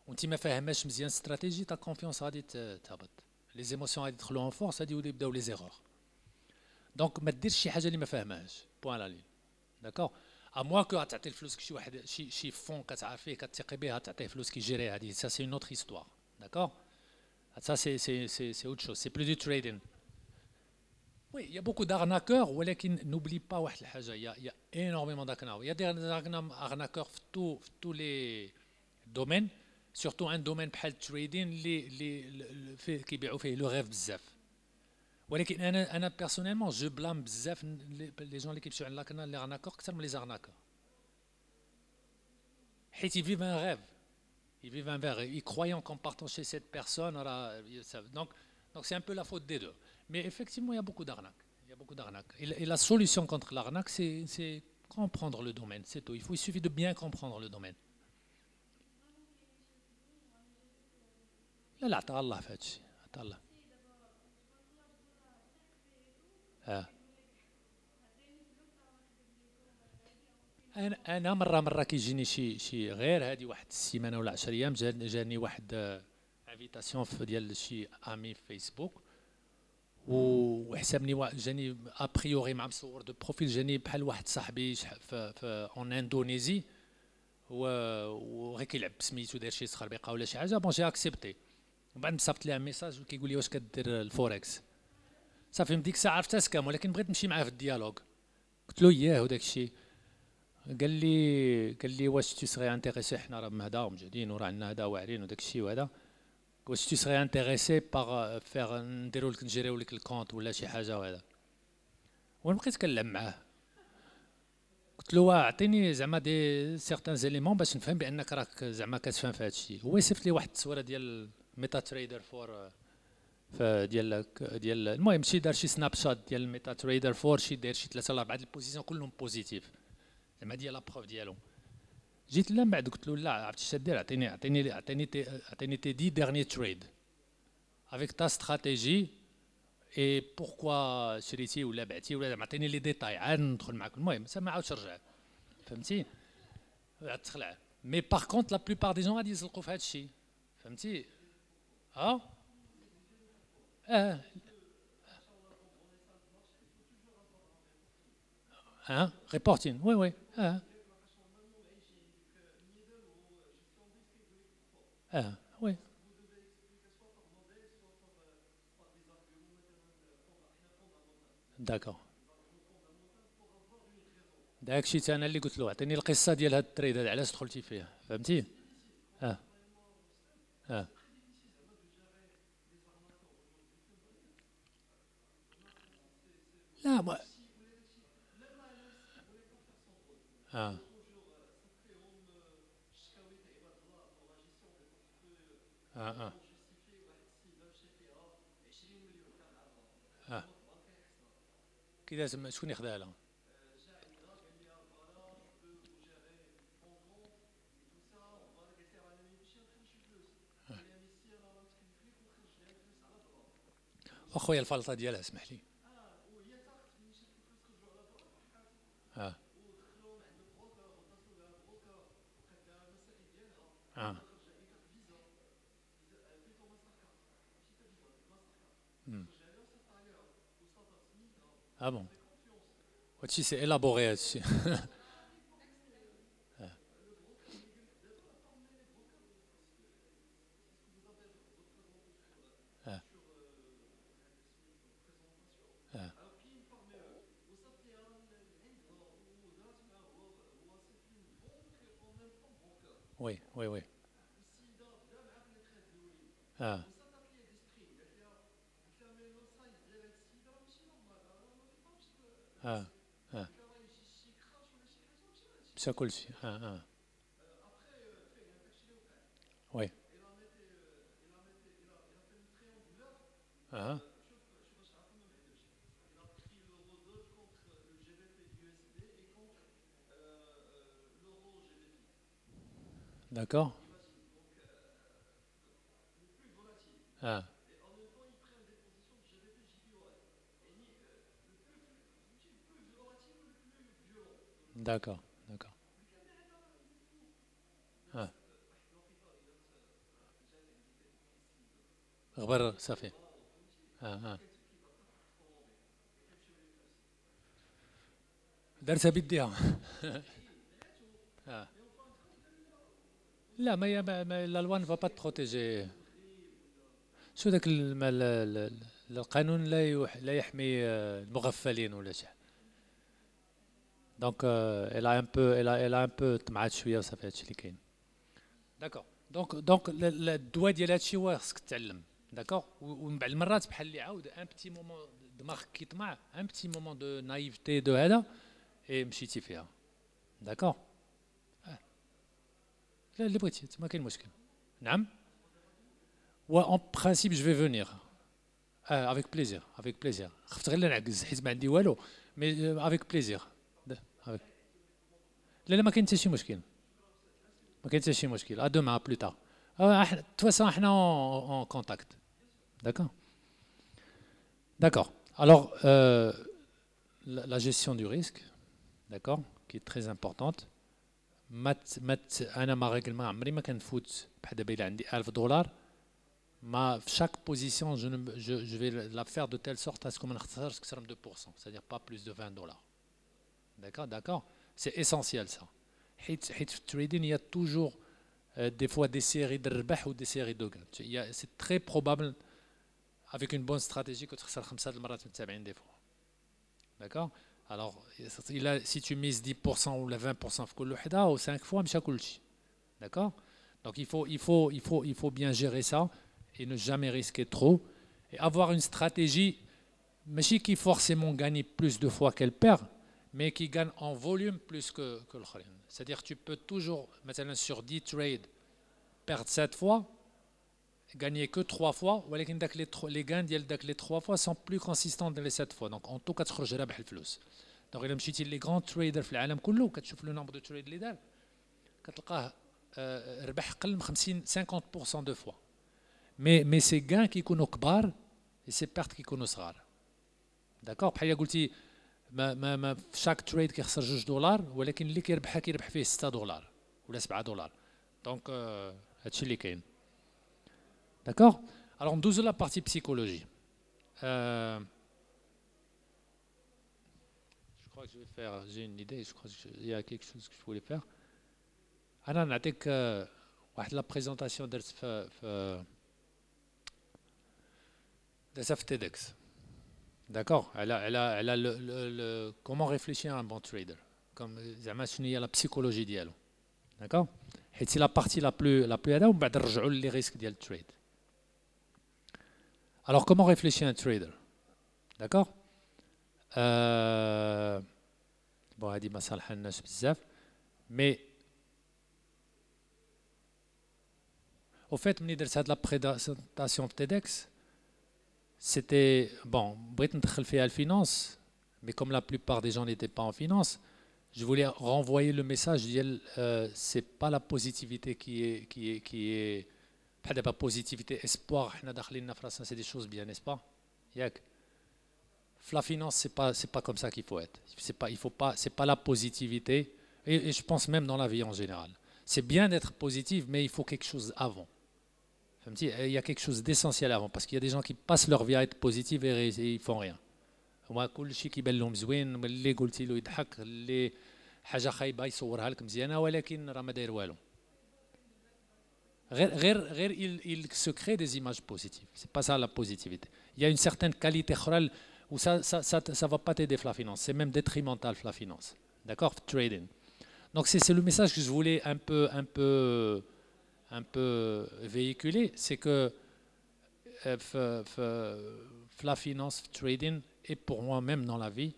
وانت ما فاهماش مزيان استراتيجي تا كونفيونس غادي تهبط لي زيموسيون غادي يدخلوا ان فورس غادي يبداو لي زيرور دونك ما ديرش شي حاجه اللي ما فاهماهاش بوان لا لين داكور ا موا كو تعطي الفلوس شي واحد شي فون كتعرفيه كتثقي به تعطيه فلوس كيجيري هذه ça c'est une autre histoire d'accord ça c'est autre chose c'est plus du trading. Oui, il y a beaucoup d'arnaqueurs, mais n'oublie pas il y a énormément d'arnaqueurs. Il y a des arnaqueurs dans tous les domaines, surtout un domaine comme le trading qui fait le rêve بزاف. ولكن أنا personnellement je blâme بزاف les gens qui sont les arnaqueurs أكثر من les arnaqueurs. حيت ils vivent un rêve. Ils vivent un rêve. Ils croyant qu'en partant chez cette personne, donc c'est un peu la faute des deux. Mais effectivement, il y a beaucoup d'arnaques. Il y a beaucoup d'arnaques. Et la solution contre l'arnaque, c'est comprendre le domaine. C'est tout. Il suffit de bien comprendre le domaine. لا عطا الله في هذا الشيء عطا الله. انا مره كيجيني شي غير هذه واحد السيمانه ولا 10 ايام جاني واحد انفيتاسيون ديال شي امي في فيسبوك وحسبني جاني ابريوري مع مصور دو بروفيل جاني بحال واحد صاحبي في اون اندونيزي وغير كيلعب بسميتو داير شي سخربيقه ولا شي حاجه بون جي اكسبتي ومن بعد صيفط ليه ميساج وكيقول لي واش كدير الفوركس صافي من ديك الساعه عرفت سكام ولكن بغيت نمشي معاه في الديالوغ قلت له ياه وداك الشيء قال لي واش تو سري انتريسي حنا راه مهدا ومجهدين وراه عندنا هذا واعرين وداك الشيء وهذا واش تو سري انتريسي باغ فيغ نديرو لك نجيريو لك الكونت ولا شي حاجه وهذا وانا بقيت كنلعب معاه قلت له اعطيني زعما دي سيغتان زيليمون باش نفهم بانك راك زعما كتفهم في هذا الشيء هو يصيفط لي واحد التصويره ديال ميتا تريدر فور ديال المهم شي دار شي سناب شوت ديال الميتا تريدر فور شي داير شي 3 ولا 4 البوزيسيون كلهم بوزيتيف زعما ديال لا بروف ديالو جيت لا من بعد قلت له لا عرفتي اش دير اعطيني تي 10 derniers trades avec ta stratégie اي بوركوا شريتي ولا بعتي ولا معطيني لي ديتاي عاد ندخل معاك المهم ما عاودش رجع فهمتي عاد تخلع مي باغ كونت لا بلوبار دي جون غادي يزلقوا في هذا الشيء فهمتي اه اه اه ريبورتين وي وي اه اه وي داكور داك الشيء انا اللي قلت له عطيني القصه ديال هاد التريد هذا علاش دخلتي فيه فهمتي اه اه لا ما اه اه اه اه كي لازم شكون ياخذها لها اخويا الفلطه ديالها اسمح لي اه اه مم. اه بون هادشي سي élaboré هادشي اه اه وي وي وي اه اه اه مشى كلشي اه اه وي اه داكور اه داكور داكور اه غبر صافي اه اه دارتها بيديها اه لا لا لوا ne va pas te protéger شو ذاك القانون لا يحمي المغفلين ولا شي دونك elle a un peu طمعات شويه وصافي هادشي اللي كاين داكور دونك الدواء ديال هادشي هو خصك تتعلم داكور ومن بعد المرات بحال اللي عاود ان بتي مومون دماغك كيطمع ان بتي مومون دو نايفتي دو هذا اي مشيتي فيها داكور لا اللي بغيتي ما كاين مشكل نعم وان برانسيب جو في فونيغ افيك بليزير افيك بليزير خفت غير لا نعكز حيت ما عندي والو مي افيك بليزير لا لا ما كاين حتى شي مشكل ما كاين حتى شي مشكل ا دوما بلو تار تو فاسون احنا اون كونتاكت داكور داكور الوغ la gestion du risque d'accord qui est très importante انا ما ريغل ما عمري ما كنفوت بحال دابا الا عندي 1000 دولار ما في chaque position je vais la faire de telle sorte à ce que ما نخسرش اكثر من 2% c'est-à-dire pas plus de 20 dollars d'accord c'est essentiel ça حيت في التريدين il y a toujours des fois des séries de ربح ou des séries de gain c'est très probable avec une bonne stratégie كتخسر 5 المرات متتابعين des fois d'accord alors si tu mises 10% ou 20% في كل وحده ou 5 fois مشى كلشي d'accord donc il faut bien gérer ça et ne jamais risquer trop et avoir une stratégie ماشي qui forcément gagne plus de fois qu'elle perd mais qui gagne en volume plus que l'autre. C'est-à-dire que tu peux toujours, maintenant sur 10 trades, perdre 7 fois, gagner que 3 fois, ou les gains de les 3 fois sont plus consistants dans les 7 fois. Donc en tout cas, tu vas gagner الفلوس. Donc إذا مشيتي les grands traders في العالم كله كتشوف le nombre de trades اللي دار كتلقاه ربح قل من 50 50% de fois. Mais ces gains كيكونوا كبار et ces pertes كيكونوا صغار. داكوغ بحال قلتي ما في شاك تريد كيخسر $2 ولكن اللي كيربح فيه $6 ولا $7 دونك هادشي اللي كاين داكوغ alors ندوزو لا بارتي psychologie je crois que je vais faire j'ai une idée je crois qu'il y a quelque chose que je voulais faire انا نعطيك واحد لا بريزونطاسيون درت في TEDx d'accord elle a le comment réfléchir à un bon trader comme زعما شنو هي لا psychologie ديالو d'accord حيت سي لا بارتي لا بلو هذا ومن بعد نرجعوا لي ريسك ديال التريد alors comment réfléchir un trader d'accord bon هذه ما صالحناش بزاف mais au fait ملي درت هاد لا بريزونطاسيون في TEDx c'était bon بغيت ندخل فيها الفينانس mais comme la plupart des gens n'étaient pas en finance je voulais renvoyer le message ديال c'est pas la positivité qui est بحال دابا positivité espoir حنا داخلين في راسنا c'est des choses bien n'est-ce pas ياك في la finance c'est pas comme ça qu'il faut être c'est pas la positivité et je pense même dans la vie en général c'est bien d'être positif mais il faut quelque chose avant il y a quelque chose d'essentiel avant parce qu'il y a des gens qui passent leur vie à être positifs et ils font rien هما كلشي كيبان لهم زوين ملي قلتي له يضحك اللي حاجه خايبه يصورها لك مزيانه ولكن راه ما داير والو غير il se crée des images positives c'est pas ça la positivité il y a une certaine qualité اخرى où ça va pas t'aider في la finance c'est même détrimental في la finance d'accord trading donc c'est le message que je voulais un peu véhiculer c'est que la finance trading et pour moi-même dans la vie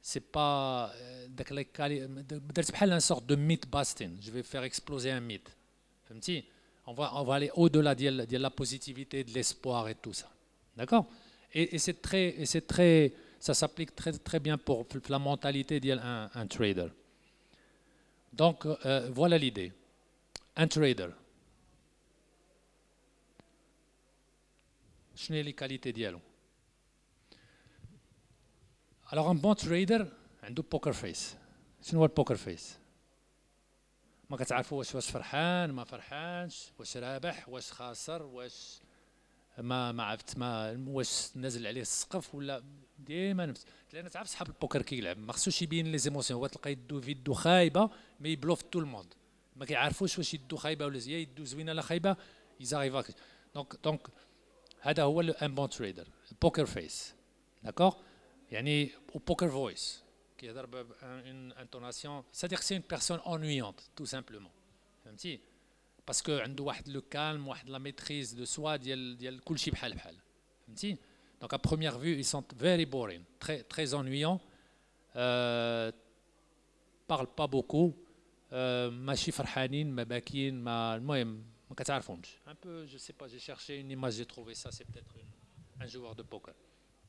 c'est pas درت بحال un sorte de myth busting je vais faire exploser un mythe فهمتي on va aller au-delà de la positivité de l'espoir et tout ça d'accord et c'est très ça s'applique très bien pour la mentalité d'un trader donc voilà l'idée un trader شنو هي les qualités ديالو alors un bon trader عنده poker face شنو هو البوكر فيس ما كتعرفوا واش فرحان ما فرحانش واش رابح واش خاسر واش ما عرفت ما واش نازل عليه السقف ولا ديما نفس لان تعرف صحاب البوكر كيلعب ما خصوش يبين لي زيموسيون هو تلقى يدو في يدو خايبه ما يبلوف تو الموند ما كيعرفوش واش يدو خايبه ولا زي يدو زوينه لا خايبه يزاريفا دونك هذا هو ان بون تريدر البوكر فيس داكور يعني au poker voice qui est une intonation c'est-à-dire que c'est une personne ennuyante tout simplement فهمتي parce que عنده واحد le calme واحد la maîtrise de soi ديال كلشي بحال فهمتي donc à première vue ils sont very boring très ennuyants parlent pas beaucoup ماشي فرحانين ما باكين ما المهم ما كتعرفهمش un peu je sais pas j'ai cherché une image j'ai trouvé ça c'est peut-être un joueur de poker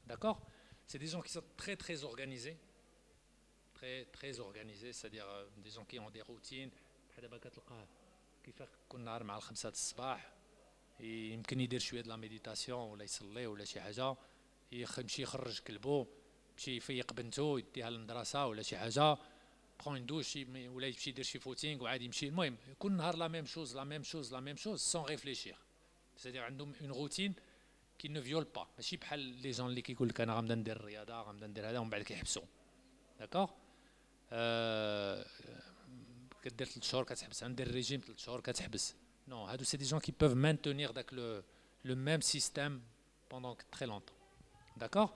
d'accord c'est des gens qui sont très organisés très organisés c'est-à-dire des gens qui ont des routines بحال دابا كتلقاه كيفاش كل نهار مع 5 الصباح يمكن يدير شويه د لا ميديتاسيون ولا يصلي ولا شي حاجه يمشي يخرج كلبو يمشي يفيق بنته يديها للمدرسه ولا شي حاجه prend une douche ولا يمشي يدير شي فوتينغ وعاد يمشي المهم كل نهار لا ميم شوز sans réfléchir c'est-à-dire عندهم une routine qui ne viole pas ماشي بحال لي جون اللي كيقول لك انا غنبدا ندير الرياضه غنبدا ندير هذا ومن بعد كيحبسوا داكوغ كدير 3 شهور كتحبس ندير الريجيم 3 شهور كتحبس نو هادو سي دي جون كي بوف مانتونير داك لو ميم سيستيم بوندون تري لونطون داكوغ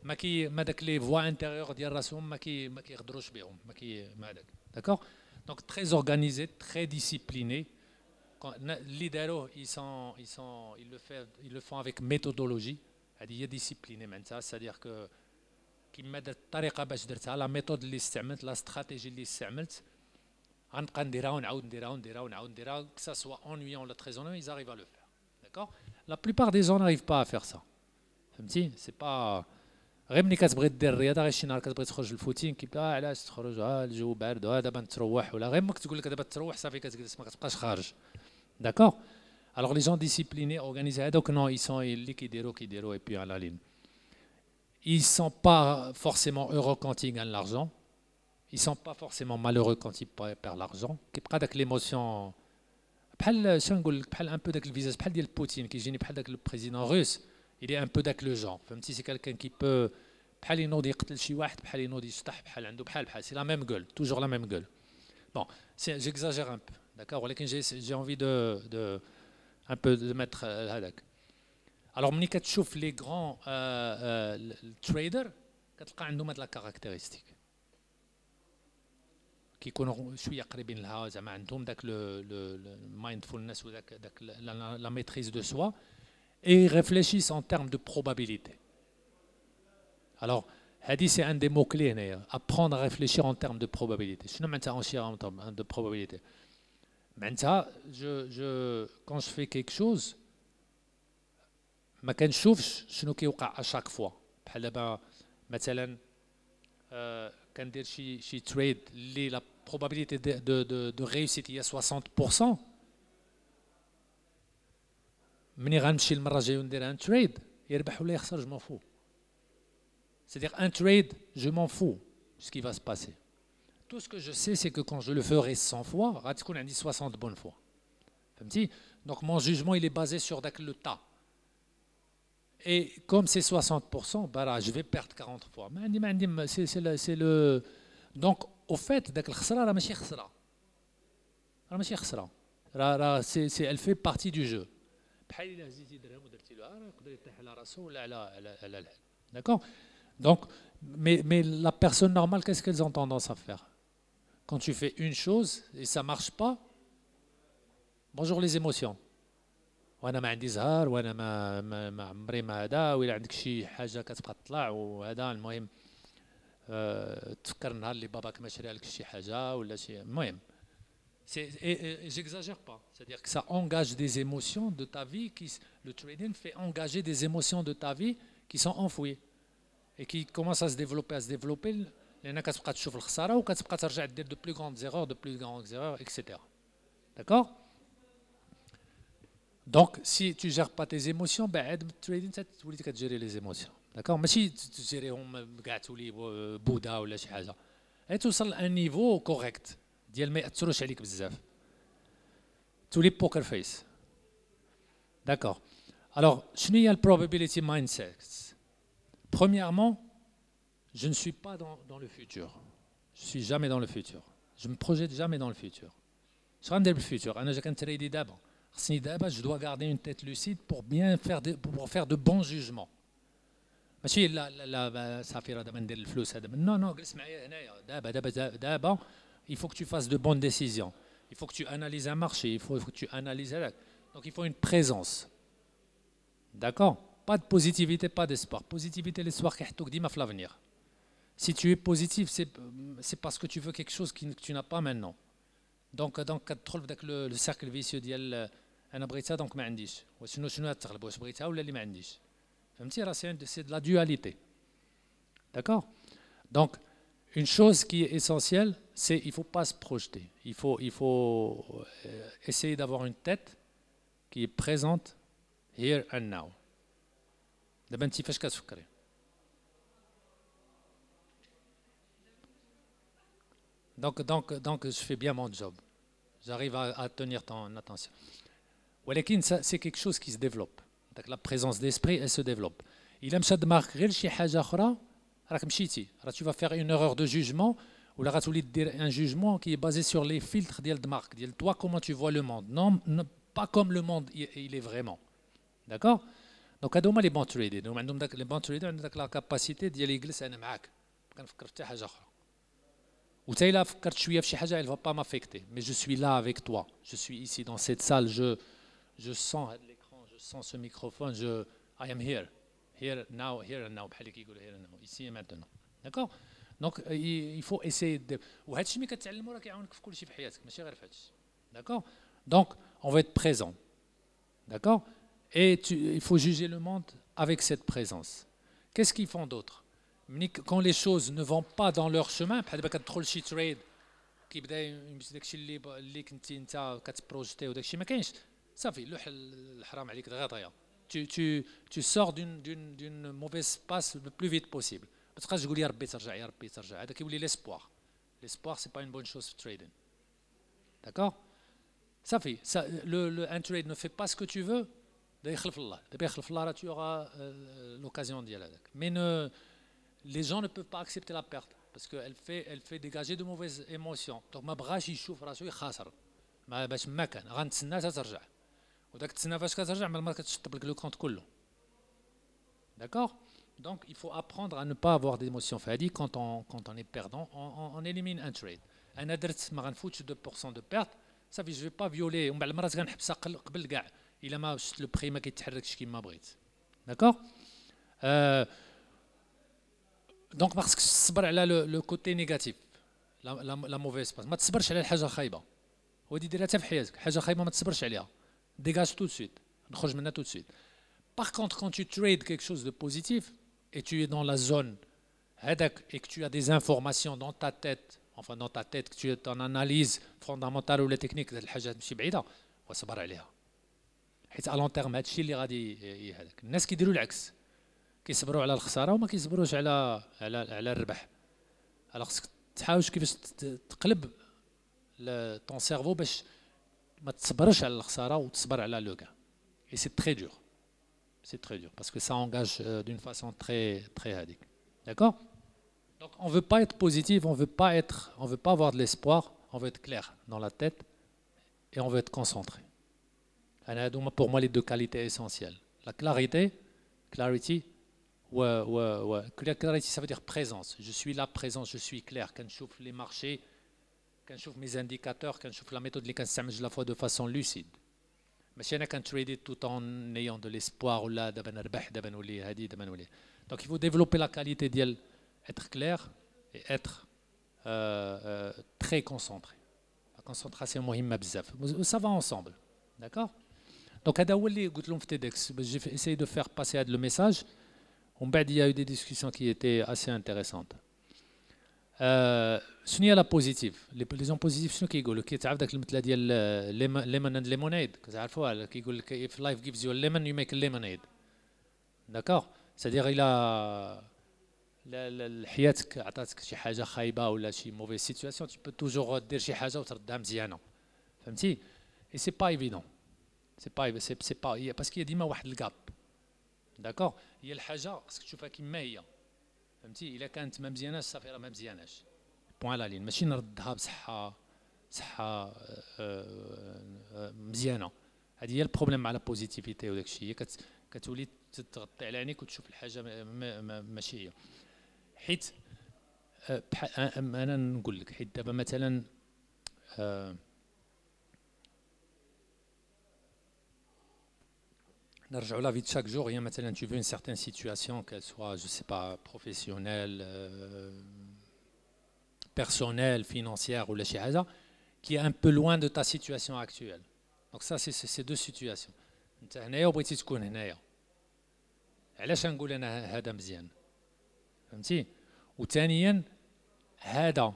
ما داك لي فوا انتيريور ديال راسهم ما كيقدروش بهم ما داك داكوغ دونك تري اورغانيزي تري ديسيبليني اللي داروه ils le font avec méthodologie هذه هي ديسيبليني معناتها c'est-à-dire que كيما درت الطريقه باش درتها لا ميثود اللي استعملت لا استراتيجي اللي استعملت غنبقى نديرها ونعاود نديرها que ça soit ennuyant ou très ennuyant ils arrivent à le faire d'accord la plupart des gens n'arrivent pas à faire ça فهمتي c'est pas غير ملي كتبغي دير الرياضه غير شي نهار كتبغي تخرج للفوتين كيبقى علاش تخرج الجو بارد دابا نتروح ولا غير ما كتقول لك دابا تروح صافي كتجلس ما كتبقاش خارج d'accord alors les gens disciplinés organisés هذوك نو ils sont اللي كيديروا et puis à la ligne ils ne sont pas forcément heureux quand ils gagnent l'argent. Ils ne sont pas forcément malheureux quand ils perdent l'argent. كيبقى داك l'émotion بحال شنو نقول لك بحال un peu داك الفيزاج بحال ديال بوتين كيجيني بحال داك البريزيدون روس. Il est un peu داك le genre. فهمتي c'est quelqu'un qui peut بحال ينوض يقتل شي واحد بحال ينوض يشطح بحال عنده بحال c'est la même gueule, toujours la même gueule. Bon, j'exagère un peu, d'accord, ولكن j'ai envie de un peu de mettre هذاك. Alors ملي كتشوف les grands traders كتلقى عندهم هاد لا كارactéristique كيكونوا شويه قريبين لها زعما عندهم داك المايندفولنس وداك لا ميتريز دو سوا et ils réfléchissent en termes de probabilité. Alors هادي c'est un des mots clés هنايا, apprendre à réfléchir en termes de probabilité. شنو معناتها enrichir en termes de probabilité؟ معناتها quand je fais quelque chose ما كنشوفش شنو كيوقع à chaque fois. بحال دابا مثلا كندير شي تريد اللي لا probabilité de réussite هي 60%. مني غنمشي المره الجايه وندير ان تريد يربح ولا يخسر جو مون فو. C'est-à-dire un trade, je m'en fous ce qui va se passer. Tout ce que je sais, c'est que quand je le ferai 100 fois, غادي تكون عندي 60 bonnes fois. فهمتي؟ Donc mon jugement il est basé sur le tas. Et comme c'est 60%, bah là, je vais perdre 40 fois. C'est le donc au fait داك الخساره راه ماشي خساره. راه ماشي خساره. راه elle fait partie du jeu. بحال الا هزيتي درهم ودرتي له يقدر يطيح على راسو ولا على d'accord. Donc, mais la personne normale, qu'est-ce qu'elles ont tendance à faire? Quand tu fais une chose et ça ne marche pas, bonjour les émotions. وانا ما عندي زهر وانا ما عمري ما هذا ولا عندك شي حاجه كتبقى تطلع وهذا المهم تفكر النهار اللي باباك ما شرى لك شي حاجه ولا شي المهم. J'exagère pas, c'est-à-dire que ça engage des émotions de ta vie le trading fait engager des émotions de ta vie qui sont enfouies et qui commence à se développer لأنك كتبقى تشوف الخسارة وكتبقى ترجع دير de plus grandes erreurs, etc. D'accord? Donc si tu gères pas tes émotions بعد بالتريدين تولي كتجيري les émotions. D'accord? ماشي تجيريهم كاع تولي بودا ولا شي حاجة. توصل لان نيفو كوريكت ديال ما ياثروش عليك بزاف. تولي بوكر فيس. D'accord. Alors شنو هي probability mindset? Premièrement, je ne suis pas dans le futur. Je ne suis jamais dans le futur. Je ne me projette jamais dans le futur. Je rentre dans le futur. Je dois garder une tête lucide pour bien faire de bons jugements. Non, il faut que tu fasses de bonnes décisions. Il faut que tu analyses un marché. Il faut que tu analyses. Donc il faut une présence. D'accord? Pas de positivité, pas d'espoir. Positivité, l'espoir qui est dima dans l'avenir. Si tu es positif, c'est parce que tu veux quelque chose que tu n'as pas maintenant. Donc كتدخل في le cercle vicieux ديال انا بغيتها دونك ما عنديش. شنو تغلب واش بغيتها ولا اللي ما عنديش. فهمتي راه c'est de la dualité. D'accord? Donc une chose qui est essentielle, c'est il faut pas se projeter. Il faut essayer d'avoir une tête qui est présente here and now. دابا انت فاش كتفكري؟ Donc je fais bien mon job. J'arrive à tenir ton attention. ولكن c'est quelque chose qui se développe. Donc la présence d'esprit elle se développe. إلا مشى دماغك غير شي حاجة أخرى راك مشيتي. راه tu vas faire une erreur de jugement ولا غتولي دير un jugement qui est basé sur les filtres ديال دماغك ديال toi comment tu vois le monde. Non, pas comme le monde il est vraiment. D'accord? دونك هادو هما لي بون تريدر. هما عندهم داك لي بون تريدر عندهم داك لا كاباسيتي ديال يجلس انا معاك ما كنفكر في حتى حاجه اخرى. وتا الا فكرت شويه في شي حاجه elle va pas m'affecter mais je suis là avec toi. Je suis ici dans cette salle, je sens l'écran, je sens ce microphone, I am here and now بحال كيقولوا here and now ici et maintenant. D'accord? Donc il faut essayer de وهذا الشيء ملي كتعلمو راه كيعاونك في كل شيء في حياتك ماشي غير في هذا الشيء. D'accord? Donc on va être présent. D'accord? Et il faut juger le monde avec cette présence. Qu'est-ce qu'ils font d'autre? Quand les choses ne vont pas dans leur chemin, بحال دابا كتدخل شي تريد كيبدا يمشي داكشي اللي كنتي انت كتبروجيتي وداكشي ما كاينش صافي لوح الحرام عليك غير ضيا tu sors d'une mauvaise passe le plus vite possible. ما تبقاش تقول يا ربي ترجع يا ربي ترجع، هذا كيولي l'espoir. L'espoir c'est pas une bonne chose في trading. D'accord? Ça fait un trade ne fait pas ce que tu veux. دابا يخلف الله، دابا يخلف الله راه tu auras l'occasion ديال هذاك. Mais les gens ne peuvent pas accepter la perte parce qu'elle fait dégager de mauvaises émotions. Donc ما بغاش يشوف راسو يخاسر. ما باش ما كان غنتسنى حتى ترجع. وداك تسنى فاش كترجع ما كتشطب لك لو كونت كله. D'accord? Donc il faut apprendre à ne pas avoir d'émotions فهادي quand on est perdant, on élimine un trade. انا درت ما غنفوتش 2% de perte. صافي جو با فيولي ومن بعد المرات كنحبسها قبل كاع الا ما شفت لو بري ما كيتحركش كيما بغيت. داكوغ دونك ما خصكش تصبر على لو كوتي نيجاتيف لا موفيز باس، ما تصبرش على الحاجه خايبه، ودي ديرها حتى في حياتك، حاجه خايبه ما تصبرش عليها، ديغاج تو سويت، نخرج منها تو سويت. Par contre, quand tu trades quelque chose de positif et tu es dans la zone et que tu as des informations dans ta tête, enfin dans ta tête, que tu es en analyse fondamentale ou la technique, الحاجات ماشي بعيده وصبر عليها. حيت على لون تيرم هادشي اللي غادي هذاك. الناس كيديروا العكس، كيصبروا على الخساره وما كيصبروش على الربح. alors خصك تحاول كيفاش تقلب ton cerveau باش ما تصبرش على الخساره وتصبر على لو غان. Et c'est très dur. C'est très dur parce que ça engage d'une façon très hadique. D'accord? Donc on veut pas être positif, on veut pas avoir de l'espoir, on veut être clair dans la tête et on veut être concentré. Pour moi les deux qualités essentielles. La clarity, clarity ça veut dire présence. Je suis là présent, je suis clair. Quand je chauffe les marchés, quand je chauffe mes indicateurs, quand je chauffe la méthode, je la fois de façon lucide. ماشي انا كنتريدي tout en ayant de l'espoir ولا دابا نربح دابا نولي هادي دابا نولي. Donc il faut développer la qualité ديال être clair et être très concentré. La concentration مهمة بزاف. Ça va ensemble. D'accord? Donc هذا هو اللي قلت لهم في TEDx. J'ai essayé de faire passer le message. ومن بعد il y a eu des discussions qui étaient assez intéressantes. شنو هي لا بوزيتيف؟ لي زون بوزيتيف شنو كيقولوا؟ كيتعرف داك المثله ديال ليمون اند ليمونيد، كتعرفوها؟ كيقول لك if life gives you a lemon you make a lemonade. داكوغ؟ سادير الا حياتك عطاتك شي حاجه خايبه ولا شي موفي سيتوياسيون tu peux toujours دير شي حاجه وتردها مزيانه، فهمتي؟ اي سي با ايفيدون، سي با باسكو هي ديما واحد الكاب. داكوغ؟ هي الحاجه خصك تشوفها كما هي، فهمتي؟ الا كانت ما مزياناش صافي راه ما مزياناش، بوان لا لين، ماشي نردها بصحه مزيانه. هذه هي البروبليم مع لا بوزيتيفيتي وداك الشيء، هي كتولي تغطي على عينيك وتشوف الحاجه ماشي هي. حيت انا نقول لك، حيت دابا مثلا نرجعوا لا في chaque jour. Il y a maintenant, tu veux une certaine situation, qu'elle soit, je sais pas, professionnelle, personnelle, financière ou la شي حاجه qui est un peu loin de ta situation actuelle. Donc ça c'est deux situations. انت هنايا وبغيتي تكون هنايا، علاش نقول انا هذا مزيان؟ فهمتي؟ وثانيا هذا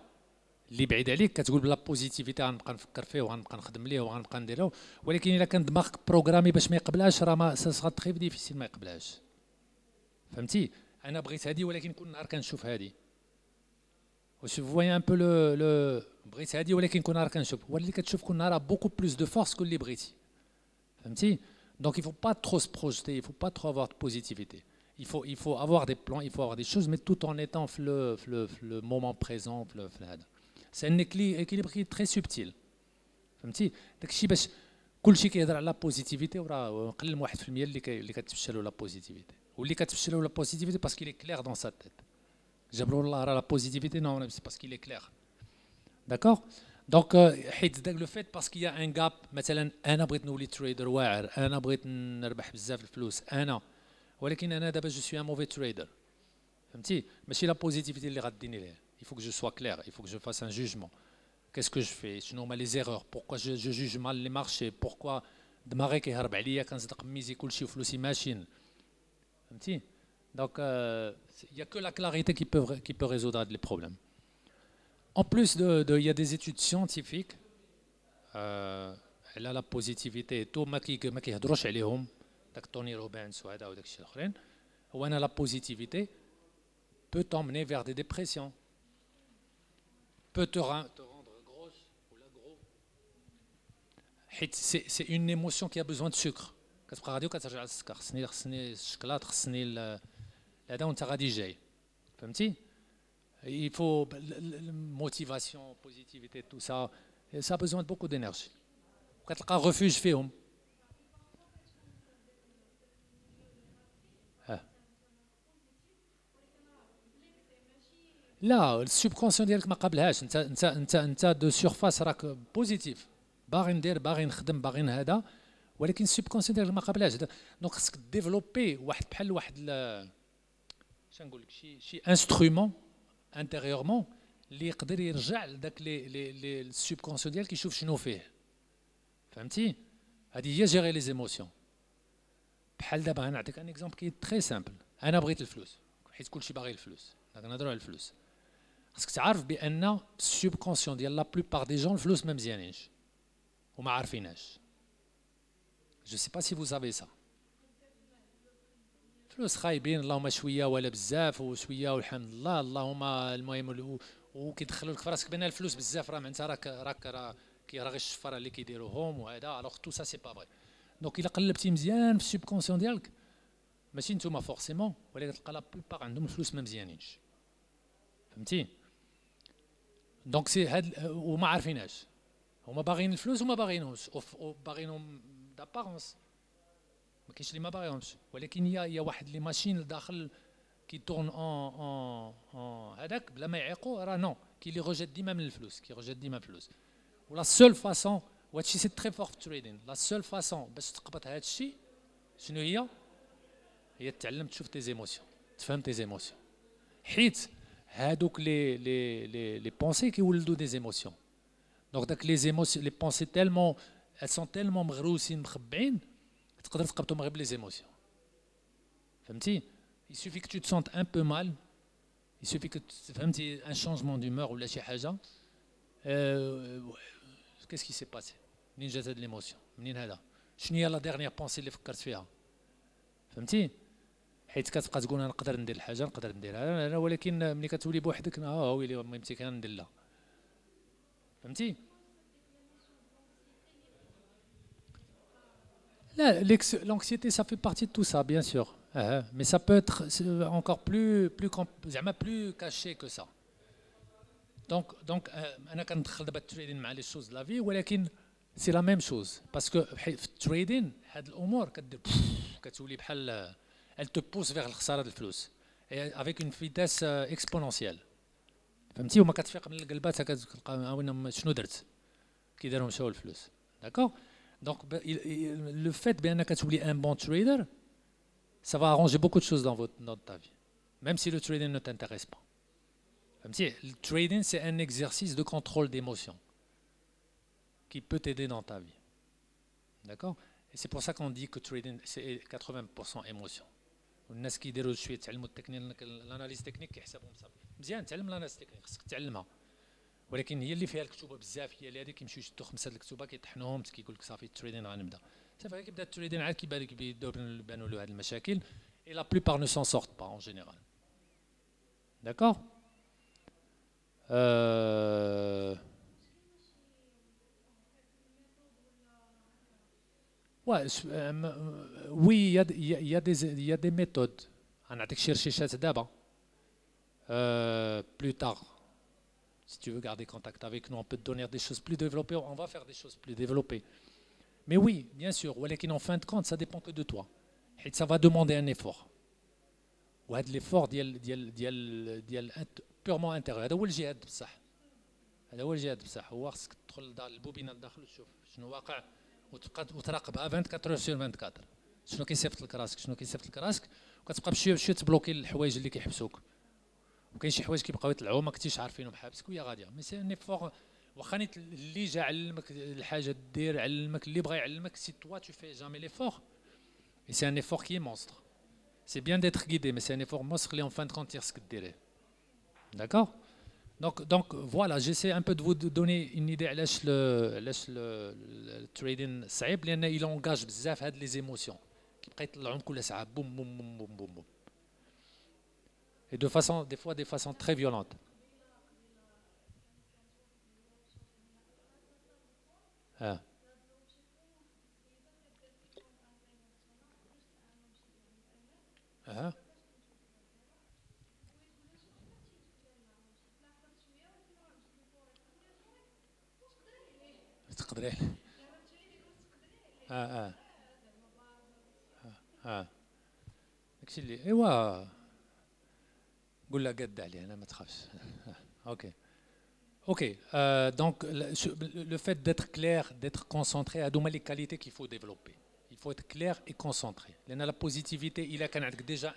اللي بعيد عليك كتقول بلا بوزيتيفيتي غنبقى نفكر فيه وغنبقى نخدم ليه وغنبقى ندير له، ولكن الا كان دماغك بروغرامي باش ما يقبلهاش راه ما سا تري ديفيسيل ما يقبلهاش. فهمتي؟ انا بغيت هذه ولكن كل نهار كنشوف هذه، واش فوي ان بو لو بغيت هذه ولكن كل نهار كنشوف، هو اللي كتشوف كل نهار بوكو بلوس دو فورس كل اللي بغيتي. فهمتي؟ دونك il faut pas trop se projeter, il faut pas trop avoir de positivité. Il faut avoir des plans, il faut avoir des choses, mais tout en étant le moment présent. C'est un équilibre qui est très subtil. فهمتي؟ داكشي باش كلشي كيهضر على بوزيتيفيتي وراه قليل من 1% اللي كتفشلوا لا بوزيتيفيتي، واللي كتفشلوا لا بوزيتيفيتي باسكو لي كلير دون سا تيت. جابروا الله راه لا بوزيتيفيتي نو سي باسكو لي كلير. داكوغ؟ دونك حيت داك لو فيت باسكو يا ان غاب، مثلا انا بغيت نولي تريدر واعر، انا بغيت نربح بزاف الفلوس انا، ولكن انا دابا جو سوي ان موفي تريدر. فهمتي؟ ماشي لا بوزيتيفيتي اللي غاديني ليه. Il faut que je sois clair, il faut que je fasse un jugement. Qu'est-ce que je fais? Sinon, les erreurs. Pourquoi je juge mal les marchés? Pourquoi دماغي كيهرب عليا كنصدق ميزي كلشي وفلوسي ماشيين؟ فهمتي؟ Donc il y a que la clarité qui peut résoudre les problèmes. En plus il y a des études scientifiques على la positivité et tout ما كيهضروش عليهم داك توني روبنز وهذا وداك الشيء الاخرين هو انا لا بوزيتيفيتي peut t'emmener vers des dépressions peut te rendre grosse ou la gros حيت c'est une émotion qui a besoin de sucre كتبقى غادي وكترجع للسكر خصني الشكلاط خصني هذا وانت غادي جاي فهمتي il faut motivation positivité tout ça ça a besoin de beaucoup d'énergie وكتلقى refuge فيهم لا السوبكونسيون ديالك ما قابلهاش انت دو سيرفاس راك بوزيتيف باغي ندير باغي نخدم باغي هذا ولكن السوبكونسيون ديالك ما قابلهاش دونك خصك ديفلوبي واحد بحال واحد شنو نقول لك شي انسترومون انتيريورمون اللي يقدر يرجع لذاك لي السوبكونسيون ديالك يشوف شنو فيه فهمتي هذه هي جيري لي زيموسيون بحال دابا نعطيك ان اكزومبل كي تري سامبل انا بغيت الفلوس حيت كلشي باغي الفلوس نهضروا على الفلوس خاصك تعرف بان السوبكونسيون ديال لا بلوبار دي جون الفلوس ما مزيانينش وما عارفيناش جو سي با سي فو سافي سا فلوس خايبين اللهم شويه ولا بزاف وشويه والحمد لله اللهم المهم وكيدخلوا لك في راسك بان الفلوس بزاف راه انت راك راه غير الشفره اللي كيديروهم وهذا الوغ تو سا سي با فري دونك الا قلبتي مزيان في السوبكونسيون ديالك ماشي نتوما فورسيمون ولكن تلقى لا بلوبار عندهم الفلوس ما مزيانينش فهمتي دونك سي هاد وما عارفيناش هما باغيين الفلوس وما باغيينهمش باغيينهم دابارونس ما كاينش اللي ما باغيهمش ولكن هي واحد لي ماشين لداخل كي تورن اون هذاك بلا ما يعيقوا راه نو كي لي روجيت ديما من الفلوس كي روجيت ديما الفلوس ولا سول فاسون وهادشي سي تري فور في تريدين لا سول فاسون باش تقبط هادشي شنو هي تعلم تشوف تي زيموسيون تفهم تي زيموسيون حيت هادوك لي بونسي كيولدوا دي زيموسيون دونك داك لي زيموسيون لي بونسي تالمون elles sont tellement مغروسين مخبعين تقدر تقبطهم غير بلي زيموسيون فهمتي il suffit que tu te sentes un peu mal il suffit que فهمتي un changement d'humeur ولا شي حاجه qu'est-ce qui s'est passé منين جات هاد ليموسيون منين هذا شنو هي لا ديرنيير بونسي اللي فكرت فيها فهمتي حيت كتبقى تقول انا نقدر ندير الحاجه نقدر ندير هذا ولكن ملي كتولي بوحدك ويلي ميمتي كندير لا فهمتي لا l'anxiété ça fait partie de tout ça bien sûr mais ça peut être encore plus caché que ça donc انا كندخل دابا التريدين مع لي شوز لا في ولكن سي لا ميم شوز باسكو في التريدين هاد الامور كدير كتولي بحال elle te pousse vers الخساره ديال الفلوس avec une vitesse exponentielle فهمتي وما كتفيق من القلبات كتلقى وين شنو درت كي داروا مشاو الفلوس داكوغ دونك le fait بانك تولي un bon trader ça va arranger beaucoup de choses dans ta vie même si le trading ne t'intéresse pas فهمتي le trading c'est un exercice de contrôle d'émotion qui peut t'aider dans ta vie d'accord et c'est pour ça qu'on dit que trading c'est 80% émotion والناس كيديروا شويه تعلموا التكنيك الاناليز تكنيك كيحسبهم صافي مزيان تعلم الاناليز تكنيك خصك تعلمها ولكن هي اللي فيها الكتوبه بزاف هي اللي هذيك كيمشيو يشدوا 5 الكتوبه كيطحنوهم كيقول لك صافي التريدين غنبدا صافي كيبدا التريدين عاد كيبانوا له هاد المشاكل et la plupart ne s'en sortent pas en général d'accord Ouais, oui, il y a des méthodes. On a cherché d'abord. Plus tard, si tu veux garder contact avec nous, on peut te donner des choses plus développées. On va faire des choses plus développées. Mais oui, bien sûr. En fin de compte, ça dépend que de toi. Et ça va demander un effort. Ou l'effort purement intérieur. هذا هو الجهاد بصح. هذا هو الجهاد بصح. هو خصك تدخل البوبينه لداخل وتشوف شنو واقع. وتراقبها 24 سور 24 شنو كيصيفط لك راسك وكتبقى بشويه تبلوكي الحوايج اللي كيحبسوك وكاين شي حوايج كيبقاو يطلعوا ما كنتيش عارفينهم حابسك وهي غاديه مي سي ان ايفور واخا نيت اللي جا علمك الحاجه دير علمك اللي بغى يعلمك سي توا تو في جامي ليفور اي سي ان ايفور كي مونستر سي بيان ديتر غيدي مي سي ان ايفور مونستر اللي اون فان دو كونت خصك ديريه داكور Donc voilà, j'essaie un peu de vous donner une idée à le trading صعيب لأن il engage بزاف هاد les émotions qui تبقى يطلعهم كل ساعه بوم بوم بوم بوم بوم بوم. Et de façon, des fois, de façon très violente. Ah. Ah. تقدري. اه اه اه داكشي اللي ايوا قول لها قد عليه انا ما تخافش. اوكي. Ok, donc le fait d'être clair, d'être concentré, à les qualités qu'il faut développer. Il faut être clair et concentré. La positivité, il a déjà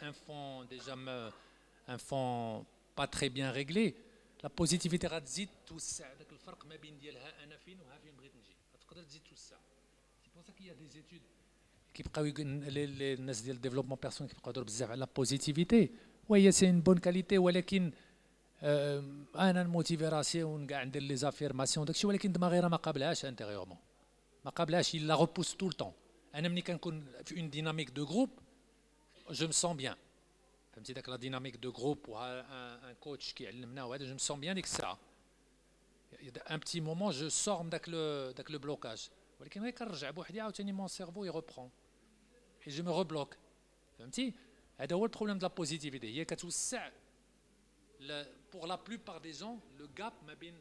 un fond pas très bien réglé. La positivité غتزيد توسع داك الفرق ما بين ديالها انا فين وها فين بغيت نجي. غتقدر تزيد توسع. C'est pour ça qu'il y a des études كيبقاو الناس ديال الديفلوبمون بيرسونيل كيبقاو يهضروا بزاف على la positivité. وهي سي une bonne qualité ولكن انا نموتيفي راسي ونكاع ندير لي زافيرماسيون داكشي ولكن دماغي راه ما قابلهاش انتيريورمون ما قابلهاش لا روبوس طول طون. انا ملي كنكون في اون ديناميك دو جروب جو مي سون بيان فهمتي داك لا ديناميك دو جروب وها ان كوتش كيعلمنا وهذا جو مي سون بيان ديك الساعه ان بتي مومون جو سور من داك لو بلوكاج ولكن غير كنرجع بوحدي عاوتاني مون سيرفو يغوبرون اي جو مي روبلوك فهمتي. هذا هو البروبليم دو لا بوزيتيفيتي هي كتوسع. Pour la plupart des gens, le gap ما بين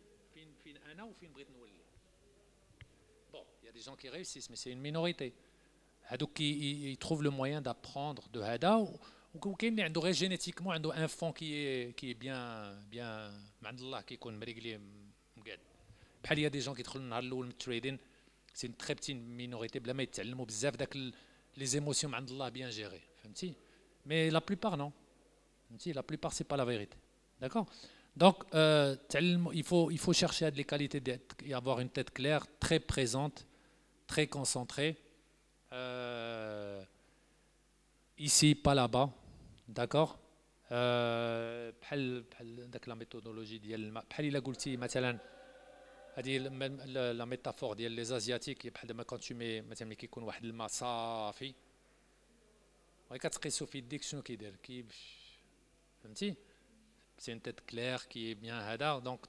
فين انا وفين بغيت نولي. Bon, il y a des gens qui réussissent, mais c'est une minorité. هادوك ils trouvent le moyen d'apprendre de هذا وكاين اللي عنده غير جينيتيكمون عنده ان فون كي بيان من عند الله كيكون مريقلي مقاد. بحال يا دي جون كيدخلوا النهار الاول من التريدين سي une très petite minorité بلا ما يتعلموا بزاف داك لي زيموسيون من عند الله بيان جيري فهمتي. Mais la plupart non. La plupart c'est pas la vérité. D'accord. Donc, il faut chercher à les qualités et avoir une tête claire, très présente, très concentrée. Ici, pas là-bas. D'accord. بحال داك لا ميثودولوجي ديال بحال الا قلتي مثلا هذه لا ميتافور ديال لي زازياتيك بحال دابا كون تشومي مثلا ملي كيكون واحد الماء صافي وكتقيسو في يديك شنو كيدير فهمتي. C'est une tête claire qui est bien hada. Donc,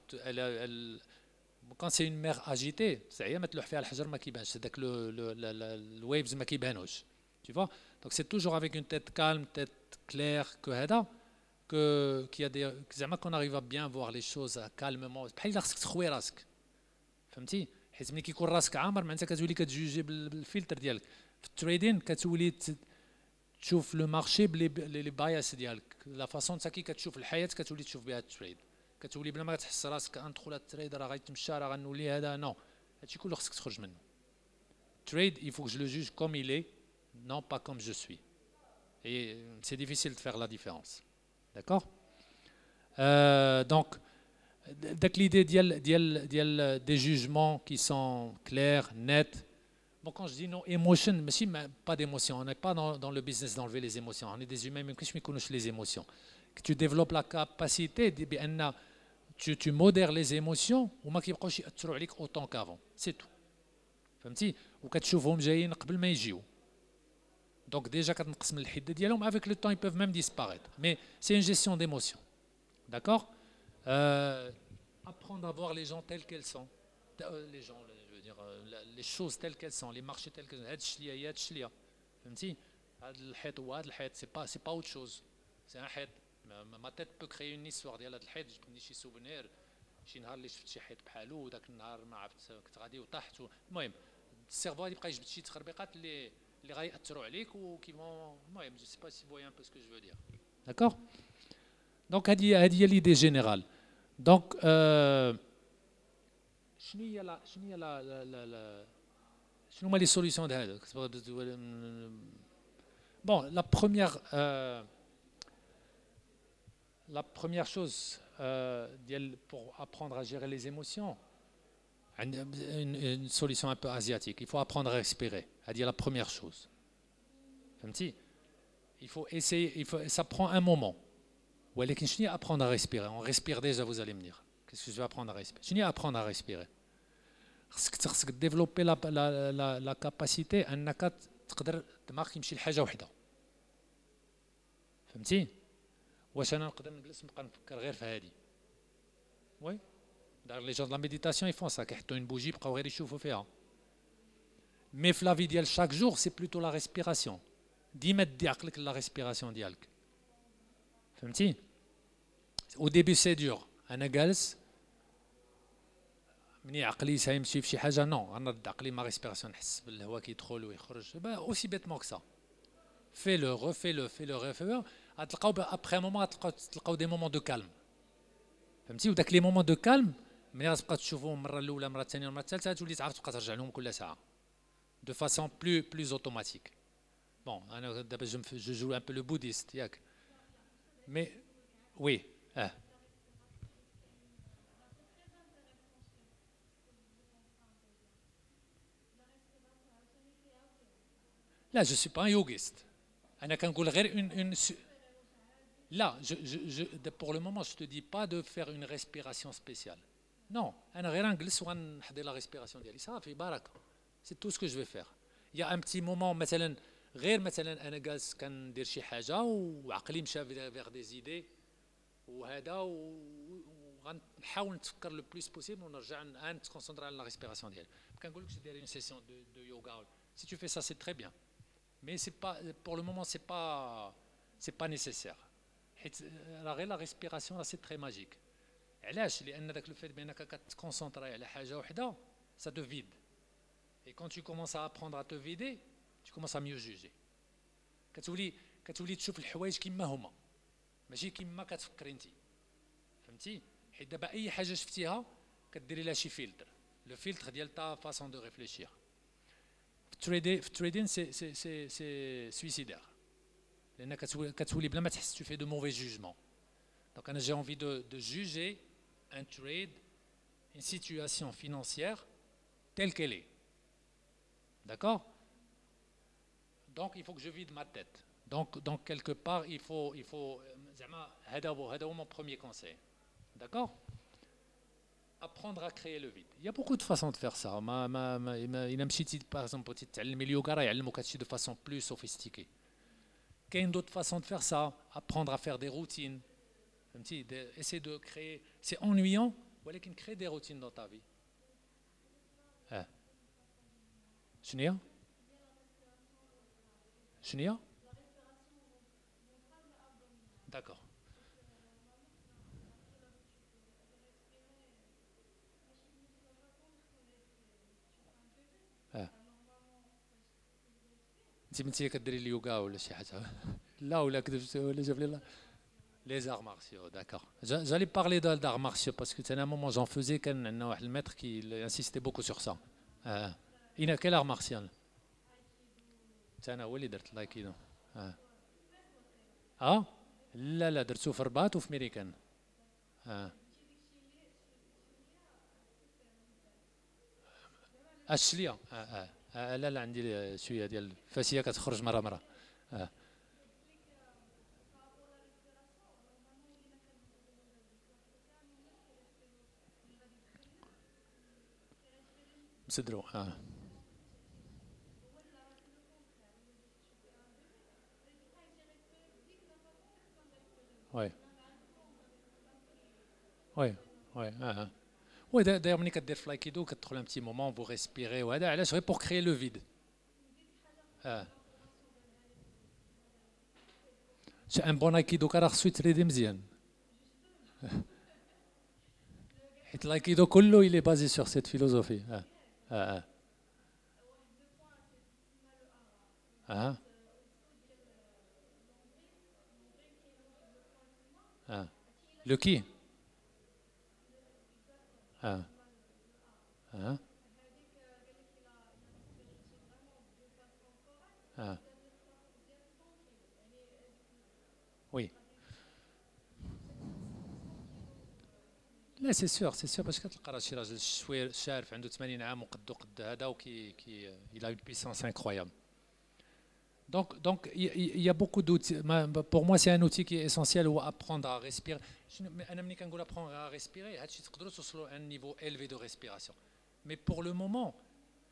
quand c'est une mer agitée, ça y est, mettre le fait à الحجر ما كيبانش. C'est que le waves ما كيبانوش. Tu vois? Donc, c'est toujours avec une tête calme, tête claire que hada qu'il y a des زعما qu'on arrive à bien voir les choses calmement. بحال إلا خصك تخوي راسك. فهمتي؟ حيت ملي كيكون راسك عامر معناتها كتولي كتجوجي بالفلتر ديالك. في التريدين كتولي تشوف لو مارشي بلي باياس ديالك لا فاصون تاكي كتشوف الحياه كتولي تشوف بها التريد كتولي بلا ما تحس راسك ندخل التريد راه غيتمشى راه غنولي هذا نو هادشي كله خصك تخرج منه. Trade, il faut que je le juge comme il est, non pas comme je suis. Et c'est difficile de faire la différence. D'accord. Donc, l'idée des jugements qui sont clairs, nets. Bon, quand je dis non émotion, mais pas d'émotion. On n'est pas dans le business d'enlever les émotions. On est des humains, même que je me connais les émotions. Que tu développes la capacité, tu modères les émotions, ou ما كيبقاوش يأثروا عليك autant qu'avant. C'est tout. فهمتي؟ وكتشوفهم جايين قبل ما يجيو. Donc déjà كتنقص من الحده ديالهم avec le temps ils peuvent même disparaître. Mais c'est une gestion d'émotions. D'accord. Apprendre à voir les gens tels qu'elles sont. Les gens, je veux dire, les choses telles qu'elles sont, les marchés tels qu'elles sont. هاد الشليه هي هاد الشليه. فهمتي؟ هاد الحيط وهاد الحيط c'est pas autre chose. C'est un حيط. Ma tête peut créer une histoire ديال هاد الحيط جبتني شي سوفونير شي نهار اللي شفت شي حيط بحالو وداك النهار ما عرفت كنت غادي وطحت المهم السيرفو غادي يبقى يجبد شي تخربيقات اللي غيأثروا عليك وكيفون المهم جو سي با سي فوي ان بو سكو جو فو دير. داكور. دونك هذه هي ليدي جينيرال. دونك شنو هي شنو هما لي سوليسيون هذا. بون la première chose pour apprendre à gérer les émotions, une solution un peu asiatique, il faut apprendre à respirer. C'est la première chose. Il faut essayer, ça prend un moment. ولكن شنو apprendre à respirer. On respire déjà, vous allez me dire. Qu'est-ce que je vais apprendre à respirer? شنو apprendre à respirer. خصك développer la capacité انك تقدر دماغك يمشي لحاجه وحده. فهمتي؟ واش انا نقدر نجلس نبقى نفكر غير في هذه؟ وي دار لي جون لا ميديتاسيون يفون سا، كيحطوا اون بوجي يبقاو غير يشوفوا فيها. مي في لافي ديال شاك جور سي بلوتو لا ريسبيراسيون، ديما دي عقلك لا ريسبيراسيون ديالك. فهمتي؟ او ديبي سي دور، انا جالس مني عقلي سيمشي في شي حاجه نو غنرد عقلي ما ريسبيراسيون، نحس بالهواء كيدخل ويخرج اوسي بيتمون كسا. في لو ريفي لو في لو ريفي، غتلقاو ابخي مومون تلقاو دي مومون دو كالم. فهمتي؟ وداك لي مومون دو كالم ملي غتبقى تشوفوهم المره الاولى المره الثانيه المره الثالثه تولي تعرف تبقى ترجع لهم كل ساعه دو فاسون بلوز اوتوماتيك. بون انا دابا جو جو ان بو لو بوديست ياك، مي وي لا جو سوي با ان يوغيست، انا كنقول غير اون là, pour le moment, je ne te dis pas de faire une respiration spéciale. Non, la respiration c'est tout ce que je vais faire. Il y a un petit moment, مثلا غير مثلا انا جالس كندير شي حاجه وعقلي مشى vers des idées وهذا وغنحاول نتفكر لو بلوس بوسيبل ونرجع نتكونسونطري على لا ريسبيراسيون ديالي. ما كنقولكش دير اون سيسيون دو يوغا. Si tu fais ça, c'est très bien. Mais c'est pas, pour le moment, c'est pas nécessaire. غير لا ريسبيراسيون سي تري ماجيك. علاش؟ لان داك لو فيت بانك كتكونسونطري على حاجه وحده ça te vide. Et quand tu commences à apprendre à te vider, tu commences à mieux juger. كتولي تشوف الحوايج كما هما ماشي كما كتفكري انت. فهمتي؟ حيت دابا اي حاجه شفتيها كديري لها شي فلتر، لو فلتر ديال تا فاسون دو ريفليشير. في التريدين سي سويسيدير، لأنك كتولي بلا ما تحس tu fais de mauvais jugements. Donc j'ai envie de juger un trade, une situation financière telle qu'elle est. D'accord? Donc il faut que je vide ma tête. Donc quelque part il faut هذا هو mon premier conseil. D'accord? Apprendre à créer le vide. Il y a beaucoup de façons de faire ça. Il a مشيتي par exemple تتعلمي اليوغا راه يعلموك هادشي de façon plus sophistiquée. Il y a d'autres façons de faire ça, apprendre à faire des routines. Essayer de créer. C'est ennuyant, mais créer des routines dans ta vie. Chnia? Chnia? D'accord. انت كديري اليوغا ولا شي حاجه؟ لا ولا كذبت ولا جاب لي les arts martiaux, d'accord. J'allais parler d'arts martiaux parce que à un moment j'en faisais qu'un maître qui insistait beaucoup sur ça. Il a quel art martial? انا هو اللي درت لايكيدو. لا درتو في الرباط وفي ميريكان. الشليه. لا عندي شويه ديال الفاسيه كتخرج مره. مسدرو. وي وي دايوغ ملي كدير في لايكيدو كتدخل ان بتي مومون بو ريسبيري وهذا علاش غير بور كريي لو فيد. ان بون ايكيدو راه خصو يتريدي مزيان حيت لايكيدو كله إلي بازي سور سيت فيلوزوفي. لو كي وي لا سي سور باش كتلقى راه شي راجل شويه شارف عنده 80 عام وقدو قد هذا وكي il a une puissance incroyable. Donc il y a beaucoup d'outils. Pour moi c'est un outil qui est essentiel ou apprendre à respirer. انا ملي كنقول apprendre à respirer هادشي تقدروا توصلوا à un niveau élevé de respiration. Mais pour le moment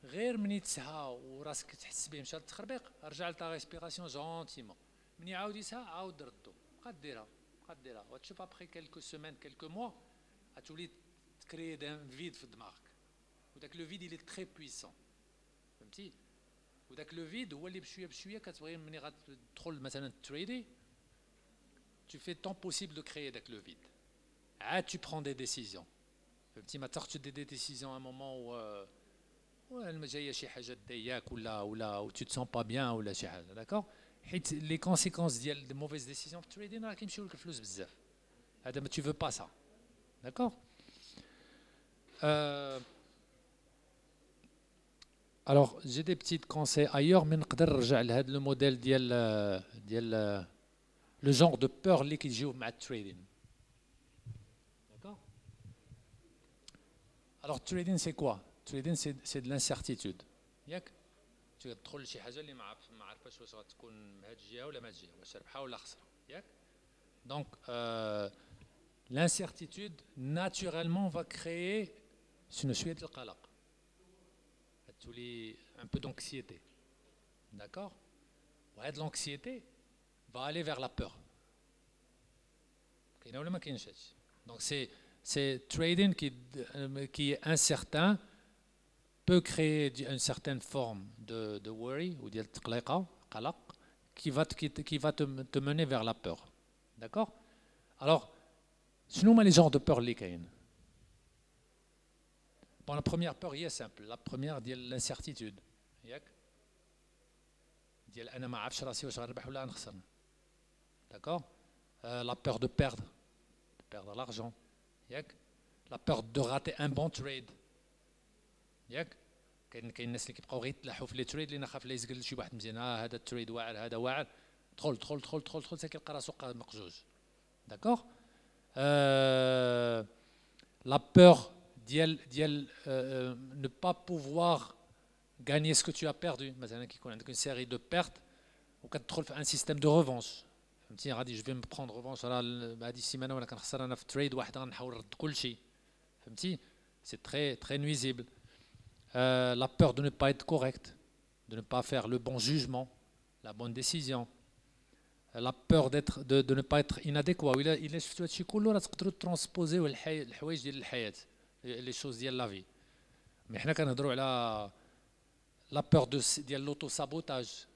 غير مني تسهى وراسك تحس به مشى للتخربيق رجع لتا ريسبيراسيون جونتيمون مني عاود يسهى عاود ردو بقا ديرها وتشوف ابخي كيلكو سيمين كيلكو موا غتولي تكري دان فيد في دماغك وداك لو فيد il est très puissant فهمتي وداك لو فيد هو اللي بشويه كتبغي ملي غتدخل مثلا تريدي tu fais ton possible de créer داك لو فيد عاد tu prends des décisions فهمتي ما تاخذش دي ديسيزيون ان مومون و جايه شي حاجه داياك ولا tu te sens pas bien ولا شي حاجه داكور حيت لي كونسيكونس ديال دي موفيز ديسيزيون في التريدين راه كيمشيو لك الفلوس بزاف هذا ما tu veux pas ça داكور alors j'ai des petits conseils ailleurs mais نقدر نرجع لهذا لو موديل ديال لو جونغ دو بور اللي كيجيو مع التريدين داكور alors trading c'est quoi trading c'est de l'incertitude ياك تدخل لشي حاجه اللي ما عارفاش واش غتكون من هاد الجهه ولا من هاد الجهه واش ربحه ولا خسره ياك دونك l'incertitude naturellement va créer شويه القلق تولي un peu d'anxiété d'accord وهاد l'anxiété va aller vers la peur كاينه ولا ما كاينش هادشي دونك c'est trading qui est incertain peut créer une certaine forme de worry ou ديال التقليقه قلق qui va te mener vers la peur d'accord alors شنو هما les genres de peur اللي كاين bon la première peur هي simple la première ديال l'incertitude ياك ديال انا ما عرفتش راسي واش غنربح ولا غنخسر d'accord la peur de perdre l'argent ياك la peur de rater un bon trade ياك كاين الناس اللي كيبقاو غير يتلاحوا في لي تريد اللي خاف لا يزقل شي واحد مزيان هذا التريد واعر هذا واعر دخل حتى كيلقى راسو مقجوج داكوغ la peur ديال ne pas pouvoir gagner ce que tu as perdu مثلا كيكون عندك une série de pertes وكتدخل في un système de revanche فهمتي غادي جو في بروندر ريفونش راه هذه السيمانه وانا كنخسر انا في تريد واحد غنحاول نرد كلشي فهمتي سي تري نويزيبل la peur de ne pas être correct de ne pas faire le bon jugement la bonne décision la peur de ne pas être inadéquat الا شفتوا هادشي كله راه تقدروا ترانسبوزيو الحوايج ديال الحياه لي شوز ديال لا في مي حنا كنهضروا على لا بور ديال لوطو سابوتاج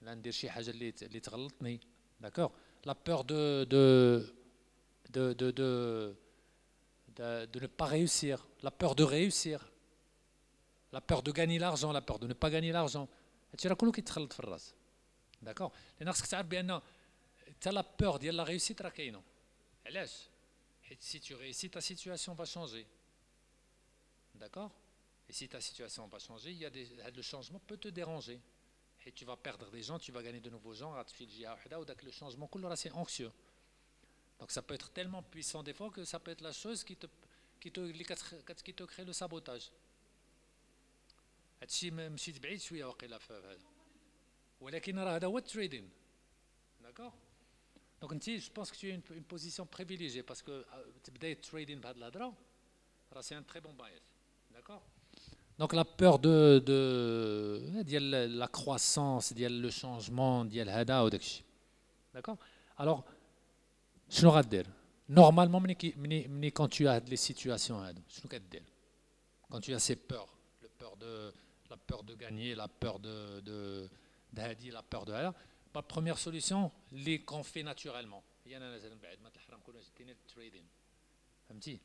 لا ندير شي حاجه اللي تغلطني d'accord la peur de ne pas réussir la peur de réussir la peur de gagner l'argent la peur de ne pas gagner l'argent هادشي راه كله كيتخلط في الراس d'accord لان خاصك تعرف بان حتى لا peur ديال لا réussite راه كاينه علاش حيت si tu réussis ta situation va changer d'accord et si ta situation va changer il y a le changement peut te déranger et tu vas perdre des gens, tu vas gagner de nouveaux gens, le changement, c'est anxieux. Donc ça peut être tellement puissant des fois que ça peut être la chose qui te crée le sabotage. مشيت بعيد شويه واقيلا في هذا ولكن راه هذا هو التريدين داكوغ دونك انت جو بونس كو tu as une position privilégiée parce que تبداي التريدين بهذه الهضره راه سي ان تري بون بايس داكوغ Donc la peur de la croissance, le changement, d'accord. Alors, شنو غادير normalement ملي quand tu as les situations هادو شنو كدير quand tu as ces peurs la peur de gagner la peur de هادي la peur de هذا la première solution les qu'on fait naturellement هي انا نازل من بعد ما الحرام كله جديني التريدين فهمتي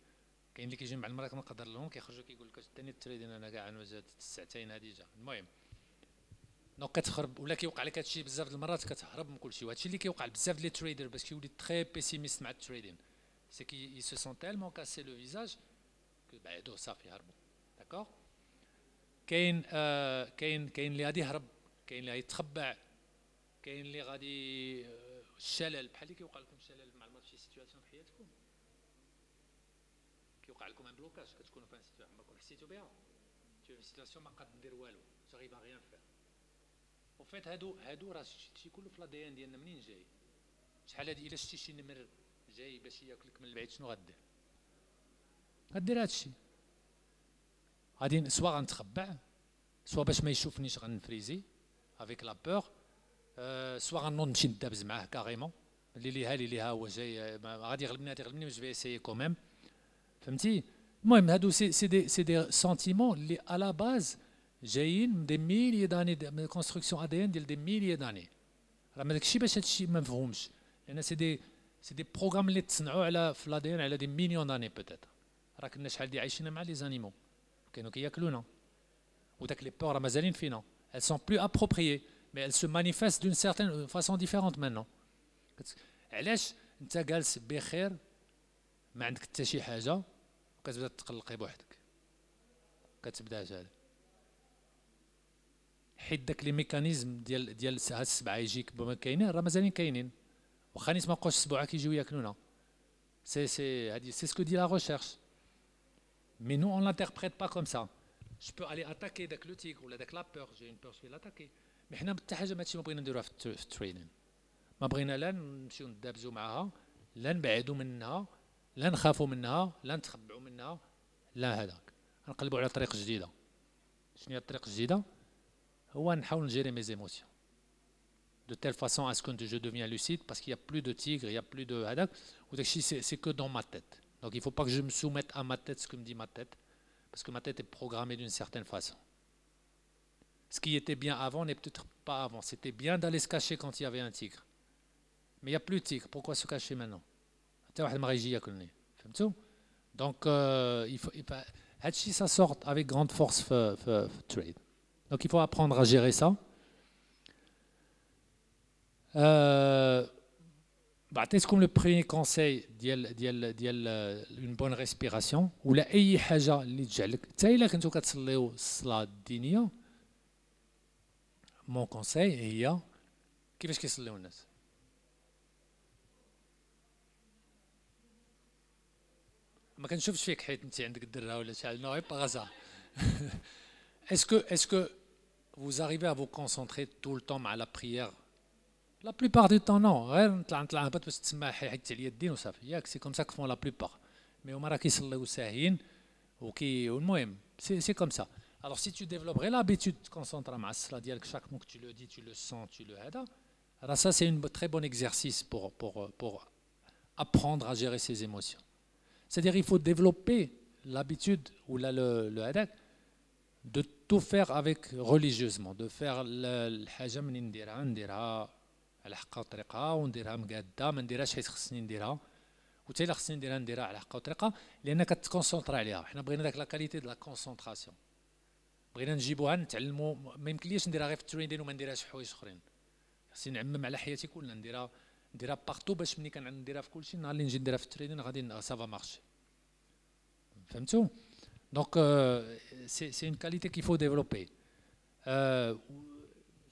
كاين اللي كيجي مع المراه كنقدر لهم كيخرجوا كيقول لك ثاني التريدين انا كاع نوزات الساعتين هذه جا المهم دونك كتخرب ولا كيوقع لك هادشي بزاف د المرات كتهرب من كلشي وهادشي اللي كيوقع بزاف ديال لي تريدر باش كيولي تري بيسيميست مع التريدين سي كي سو سون تالمون كاسي لو فيزاج كو بعدو صافي هربوا داكوغ كاين اللي غادي يهرب كاين اللي غيتخبع كاين اللي غادي الشلل بحال اللي كيوقع لكم الشلل مع المرات في شي سيتوياسيون في حياتكم كيوقع لكم ان بلوكاج كتكونوا في ان سيتوياسيون ما حسيتوا بها في سيتوياسيون ما قاد ندير والو جاريف ا ريان فير وفيت هادو راه شتي كله في لادي ان ديالنا منين جاي شحال هادي الا شتي شي نمر جاي باش ياكلك من البعيد شنو غدير هادشي غادي سوا غنتخبع soit باش ما يشوفنيش غنفريزي avec la peur, soit غنوض نمشي ندابز معاه كاريمون اللي ها هو جاي غادي يغلبني جو في اسيي كوميم فهمتي. المهم هادو سي دي سونتيمون اللي على باز جايين من دي ميليي داني من كونستركسيون ادي ان ديال دي ميليي داني. راه ما داكشي باش هادشي ما مفهومش لان سي دي بروغرام اللي تصنعوا على في الادي ان على دي مليون داني بوتيت. راه كنا شحال دي عايشين مع لي زانيمو كانوا كياكلونا وداك لي بور راه مازالين فينا. elles sont plus appropriées mais elles se manifestent d'une certaine façon différente maintenant. علاش انت جالس بخير ما عندك حتى شي حاجه وكتبدا تقلقي بوحدك كتبدا هذا حيت داك لي ميكانيزم ديال هاد السبعه يجيك بما كاينين راه مازالين كاينين واخا نيت ما بقاوش السبعه كيجيو ياكلونا. سي هادي سي سكو دي لا ريشيرش مي نو اون لانتربريت با كوم سا. جو بو الي اتاكي داك لو تيغ ولا داك لا بور جي اون بور سوي لاتاكي مي حنا حتى حاجه ماشي ما بغينا نديروها في الترينين. ما بغينا لا نمشيو ندابزو معاها لا نبعدو منها لا نخافوا منها لا نتخبعوا منها لا هذاك نقلبوا على طريق جديده. شنو هي الطريق الجديده؟ هو نحاول نجيري مي زيموسيون de telle façon à ce que je deviens lucide parce qu'il n'y a plus de tigre, il n'y a plus de hadak ou c'est que dans ma tête. Donc il ne faut pas que je me soumette à ma tête ce que me dit ma tête parce que ma tête est programmée d'une certaine façon. Ce qui était bien avant n'est peut-être pas avant. C'était bien d'aller se cacher quand il y avait un tigre. Mais il n'y a plus de tigre. Pourquoi se cacher maintenant? Donc, ça sort avec grande force trade. Donc, il faut apprendre à gérer ça. Est-ce comme le premier conseil une bonne respiration ou la أي حاجة اللي تجعلك حتى إلا كنتو كتصليو الصلاة الدينية mon conseil هي كيفاش كيصليو الناس. ما كنشوفش فيك حيت انت عندك الدره ولا شحال نو با غازا. est-ce que vous arrivez à vous concentrer tout le temps مع la prière? La plupart du temps non. غير نطلع هبط باش تسمع حيدت عليا الدين وصافي ياك سي كوم سا كفون لا بلوبار. مي هما راه كيصليو ساهيين والمهم سي كوم سا. Alors si tu développerais l'habitude de te concentrer مع الصلاة ديالك chaque mot que tu le dis tu le sens tu le هذا. Alors ça c'est un très bon exercice pour apprendre à gérer ses émotions. C'est-à-dire qu'il faut développer l'habitude ou le hadak de tout faire avec religieusement, de faire الحاجة منين نديرها على حق طريقها ونديرها مقاده ما نديرهاش حيت خصني نديرها وحتى الا خصني نديرها على حق طريقها لان كتكونسونطرا عليها. حنا بغينا داك لا كاليتي دو لا كونسونطراسيون بغينا نجيبوها نتعلموا. ما يمكنليش نديرها غير في الترينين وما نديرهاش في حوايج اخرين. خصني نعمم على حياتي كلها نديرها بارتو باش ملي كنديرها في كلشي النهار اللي نجي نديرها في الترينين غادي سافا مارشي. فهمتوا؟ دونك سي اون كاليتي qu'il faut développer.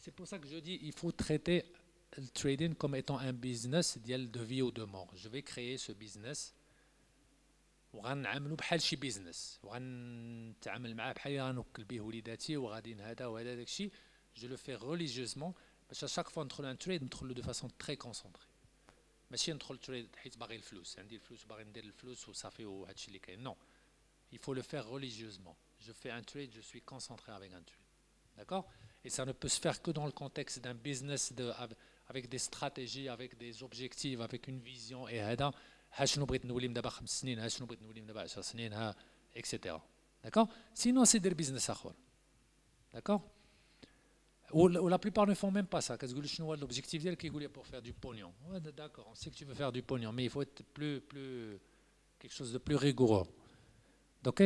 C'est pour ça que je dis il faut traiter le trading comme étant un business de vie ou de mort. Je vais créer ce business وغنعاملو بحال شي بيزنس وغنتعامل معاه بحال غنوكل به وليداتي وغادي هذا وهذا داكشي. Je le fais religieusement باش à chaque fois ندخل ان تريد ندخل de façon très concentrée. ماشي ندخل تريد حيت باغي الفلوس عندي الفلوس وباغي ندير الفلوس وصافي وهادشي اللي كاين. Non, il faut le faire religieusement. Je fais un trade, je suis concentré avec un trade. D'accord? Et ça ne peut se faire que dans le contexte d'un business avec des stratégies, avec des objectifs, avec une vision et هذا ها شنو بغيت نولي من دابا 5 سنين ها شنو بغيت نولي من دابا 10 سنين ها etc. D'accord? Sinon c'est des business اخر. D'accord? Ou la plupart ne font même pas ça. كتقول شنو هو l'objectif ديالك كيقول لي pour faire du pognon. Ouais, d'accord, on sait que tu veux faire du pognon mais il faut être plus quelque chose de plus rigoureux. OK?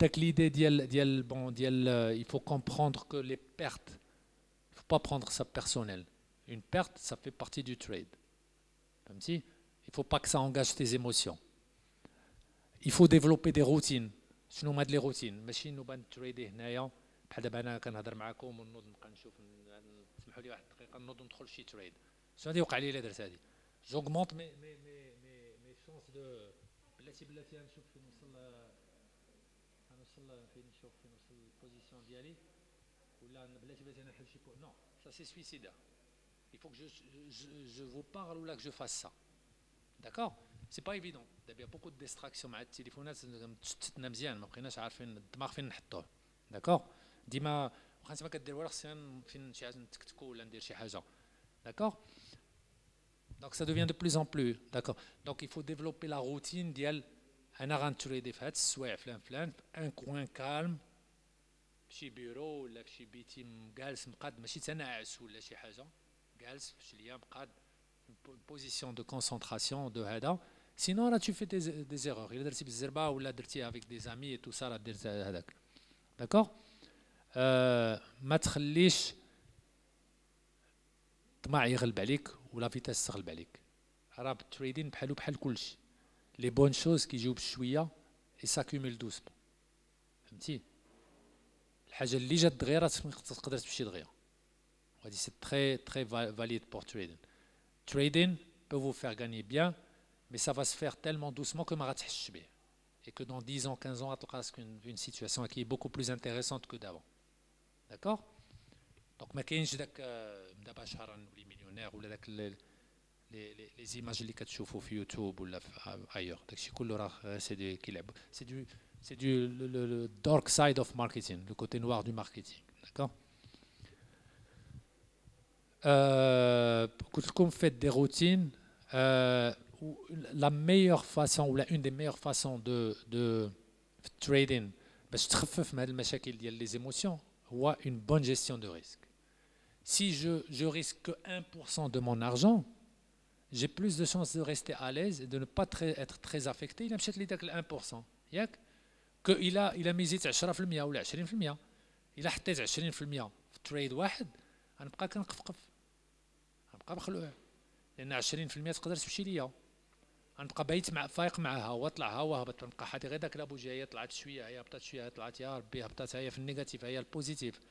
Donc l'idée il faut comprendre que les pertes, il ne faut pas prendre ça personnel. Une perte, ça fait partie du trade. Comme si, il ne faut pas que ça engage tes émotions. Il faut développer des routines. شنو هما les routines ماشي نبان تريدي هنايا بحال دابا انا كنهضر معكم ونوض نبقى نشوف تسمحوا لي واحد الدقيقه نوض ندخل شي تريد. شنو غادي يوقع لي الا درت هذه؟ جوغمونت مي شونس دو بلاتي نشوف فين نوصل البوزيسيون ديالي ولا بلاتي انا نحل شي نو ça c'est suicidaire. Il faut que je vous parle ou là que je fasse ça. D'accord? سي با ايفيدون دابا بوكو دو ديستراكسيون مع التليفونات تشتتنا مزيان ما بقيناش عارفين الدماغ فين نحطوه داكوغ ديما واخا انت ما كدير والو خصنا فين شي حاجه نتكتكو ولا ندير شي حاجه داكوغ دونك سا دوفيان دو بلوس ان بلوس داكوغ دونك il faut développer la routine ديال انا غنتريدي في هاد السوايع فلان فلان ان كوين كالم شي بيرو ولا في شي بيتي جالس مقاد ماشي تناعس ولا شي حاجه جالس في شي ليا مقاد بوزيسيون دو كونسونطراسيون دو هذا سينون راه tu fais des erreurs الا درتي بالزربه ولا درتي افيك دي زامي اي تو سا راه دير هذاك داكوغ ما تخليش الطمع يغلب عليك ولا فيتاس تغلب عليك راه التريدين بحال كلشي لي بون شوز كيجيو بشويه اي ساكوميل دوسمون فهمتي الحاجه اللي جات دغيا تقدر تمشي دغيا وهادي سي تري valide pour trading. Trading peut vous faire gagner bien, mais ça va se faire tellement doucement que ما غاتحسش به. Et que dans 10 ans, 15 ans, غتلقى راسك une situation qui est beaucoup plus intéressante que d'avant. D'accord? Donc ما كاينش داك دابا شهر نولي مليونير ولا داك لي زيماج اللي كتشوفوا في يوتيوب ولا في ايور داكشي كله راه سي دي كيلعب c'est le dark side of marketing, le côté noir du marketing. D'accord? Quand vous faites des routines, la meilleure façon ou une des meilleures façons de trading, باش تخفف من هاد المشاكل ديال les émotions, هو une bonne gestion de risque. Si je risque que 1% de mon argent, j'ai plus de chances de rester à l'aise et de ne pas être très affecté. Il a مشات لي داك 1%. ياك؟ إلا ميزيت 10% ولا 20%، إلا حطيت 20% في تريد واحد غنبقى كنقفقف، غنبقى مخلوع، لأن 20% تقدر تمشي ليا، غنبقى بايت فايق معاها وطلع ها وهبط، غنبقى حاطي غير داك لابوجي هي طلعت شويه، هي هبطت شويه، طلعت يا ربي هبطت، هي في النيجاتيف هي البوزيتيف.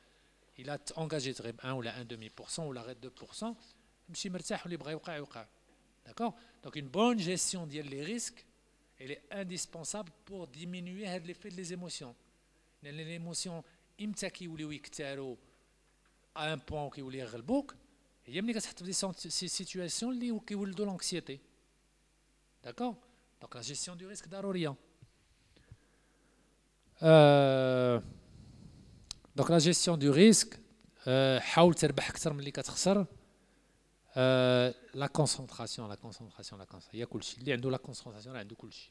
إلا تونجاجيت غير 1 ولا 1,5% ولا غير 2%، تمشي مرتاح واللي بغى يوقع يوقع. D'accord? Donc une bonne gestion des risques, elle est indispensable pour diminuer l'effet des émotions. Les émotions, imta كيوليو يكثروا à un point كيولي يغلبوك، هي ملي كتحط في دي سيتوياسيون اللي كيولدوا لانكسيتي. D'accord? Donc la gestion du risque ضرورية. Donc la gestion du risque، حاول تربح أكثر من اللي كتخسر. La concentration, il y a كلشي اللي عنده la concentration راه عنده كلشي.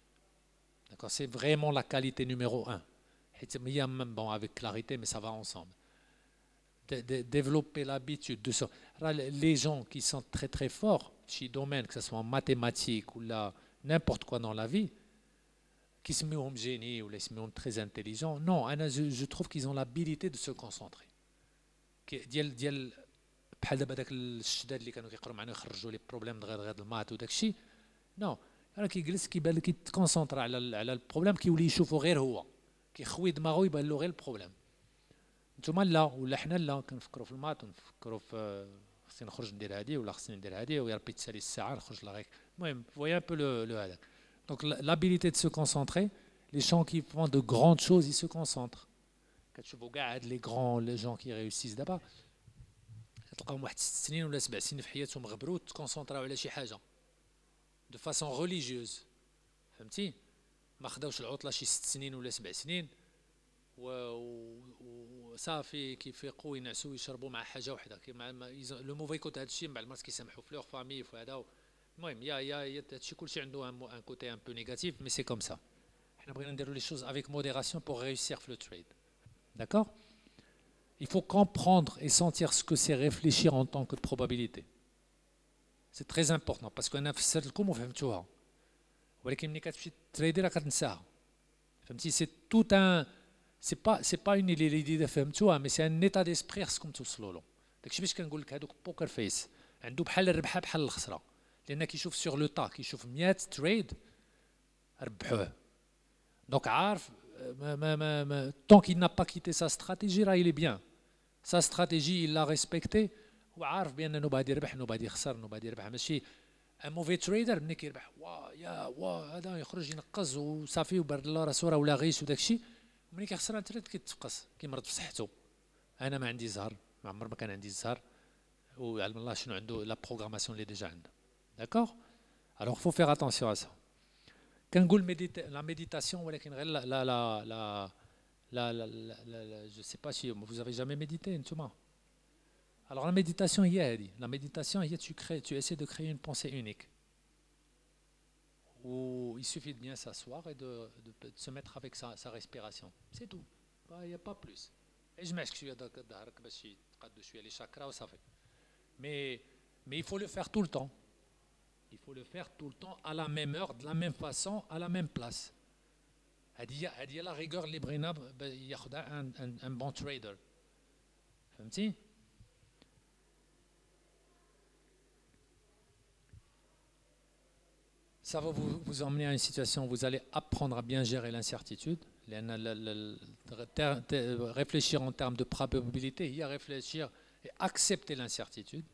D'accord, c'est vraiment la qualité numéro 1. حيت هي même bon avec clarité mais ça va ensemble. Développer l'habitude de ça. Les gens qui sont très très forts chez domaine, que ce soit en mathématiques ou là n'importe quoi dans la vie, qui se mettent génie ou les se mettent très intelligents, non, je trouve qu'ils ont l'habilité de se concentrer. ديال بحال دابا داك الشداد اللي كانوا كيقراو معنا يخرجوا لي بروبليم غير المات وداك الشيء، نو راه كيجلس كيبان لك كيتكونسونطرا على البروبليم، كيولي يشوفو غير هو، كيخوي دماغو يبان له غير البروبليم. نتوما لا ولا حنا لا كنفكروا في المات ونفكروا في خصني نخرج ندير هادي ولا خصني ندير هادي ويا ربي تسالي الساعه نخرج لا غير. المهم فويا ان بو لو هذاك. دونك l'habilité de se concentrer, les gens qui font de grandes choses ils se concentrent. كتشوفوا كاع هاد les gens qui réussissent دابا تلقاهم واحد 6 سنين ولا 7 سنين في حياتهم غبروا تكونسونطراو على شي حاجه دو فاسون ريليجيوز، فهمتي؟ ما خداوش العطله شي 6 سنين ولا 7 سنين وصافي كيفيقوا ينعسوا يشربوا مع حاجه وحده كيما لو موفي كوت هذا الشيء من بعد ما كيسامحوا في لوغ فامي في هذا. المهم يا هذا الشيء كلشي عنده ان كوتي ان بو نيجاتيف مي سي كوم سا. حنا بغينا نديروا لي شوز افيك موديراسيون بور ريوسير في لو تريد. D'accord? Il faut comprendre et sentir ce que c'est réfléchir en tant que probabilité. C'est très important parce que انا فسرت لكم وفهمتوها، ولكن ملي كتمشي تريدي راه كتنساها. فهمتي؟ سي تو ان سي با اون idée فهمتوها، مي سي ان ايتا ديسبري خصكم توصلوا له. داكشي باش كنقول لك هذوك بوكر فيس عنده بحال الربحه بحال الخسره، لان كيشوف سور لو تا، كيشوف 100 تريد ربحوه. دونك عارف tant qu'il n'a pas quitté sa stratégie راه il est bien. Sa stratégie il l'a respectée وعارف بان انه غادي يربح انه غادي يخسر انه غادي يربح. ماشي ان موفي تريدر ملي كيربح هذا يخرج ينقز وصافي وبرد الله راسو راه ولا غيش وداك الشيء، وملي كيخسر التريد كيتفقس كيمرض في صحته. انا ما عندي زهر، ما عمر ما كان عندي الزهر، وعلم الله شنو عنده لا بروغراماسيون اللي ديجا عنده. D'accord? Alors faut faire attention à ça. كنقول la méditation ولكن غير je sais pas si vous avez jamais médité نتوما. Alors la méditation هي هذه. La méditation هي tu essaies de créer une pensée unique. Où il suffit de bien s'asseoir et de se mettre avec sa respiration. C'est tout. Il n'y a pas plus. Et je m'excuse de les chakras, ça fait. Mais il faut le faire tout le temps. Il faut le faire tout le temps, à la même heure, de la même façon, à la même place. Il y a la rigueur libre, il y a un bon trader. فهمتي؟ Ça va vous emmener à une situation où vous allez apprendre à bien gérer l'incertitude. Réfléchir en termes de probabilité, il y a réfléchir et accepter l'incertitude.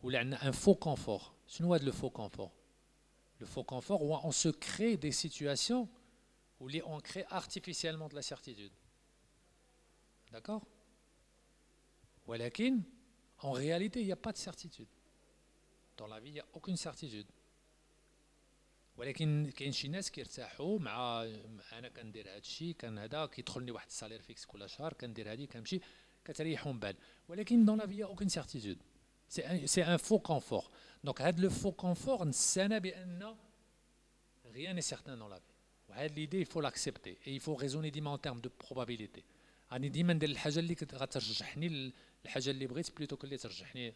Où il y a un faux confort. C'est le faux confort. Le faux confort où on se crée des situations où on crée artificiellement de la certitude. D'accord? En réalité, il n'y a pas de certitude. Dans la vie, il n'y a aucune certitude. ولكن كاين شي ناس كيرتاحوا مع انا كندير هذا الشيء كان هذا كيدخلني واحد السالير فيكس كل شهر كندير هذه كنمشي كتريحهم بال ولكن دون لا في اوكين سيرتيتود سي ان فو كونفور دونك هذا لو فو كونفور نسانا بان rien n'est certain dans la vie وهذه ليدي il faut l'accepter et il faut raisonner ديما en termes de probabilité راني ديما ندير الحاجه اللي غترجحني الحاجه اللي بغيت بلوتو كلي ترجحني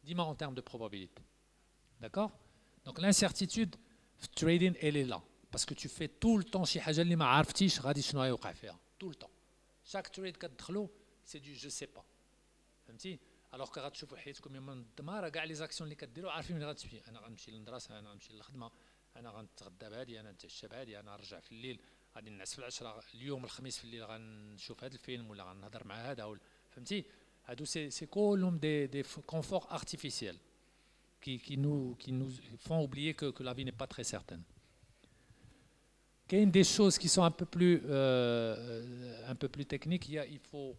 ديما en termes de probabilité d'accord donc l'incertitude trading elle est là parce que tu fais tout le temps شي حاجه اللي ما عرفتيش غادي شنو غيوقع فيها tout le temps chaque trade كتدخلوا c'est du je sais pas فهمتي alors que غتشوفوا حياتكم يوم منظمه راه كاع لي زاكسيون اللي كديروا عارفين ملي غتمشي انا غنمشي للمدرسه انا غنمشي للخدمه انا غنتغدى بهادي انا نتعشى بهادي انا نرجع في الليل غادي نعس في العشره اليوم الخميس في الليل غنشوف هذا الفيلم ولا غنهضر مع هذا فهمتي هادو سي كلهم دي كونفور ارتيفيسيال qui nous font oublier que la vie n'est pas très certaine. Il y a des choses qui sont un peu plus techniques. Il ne faut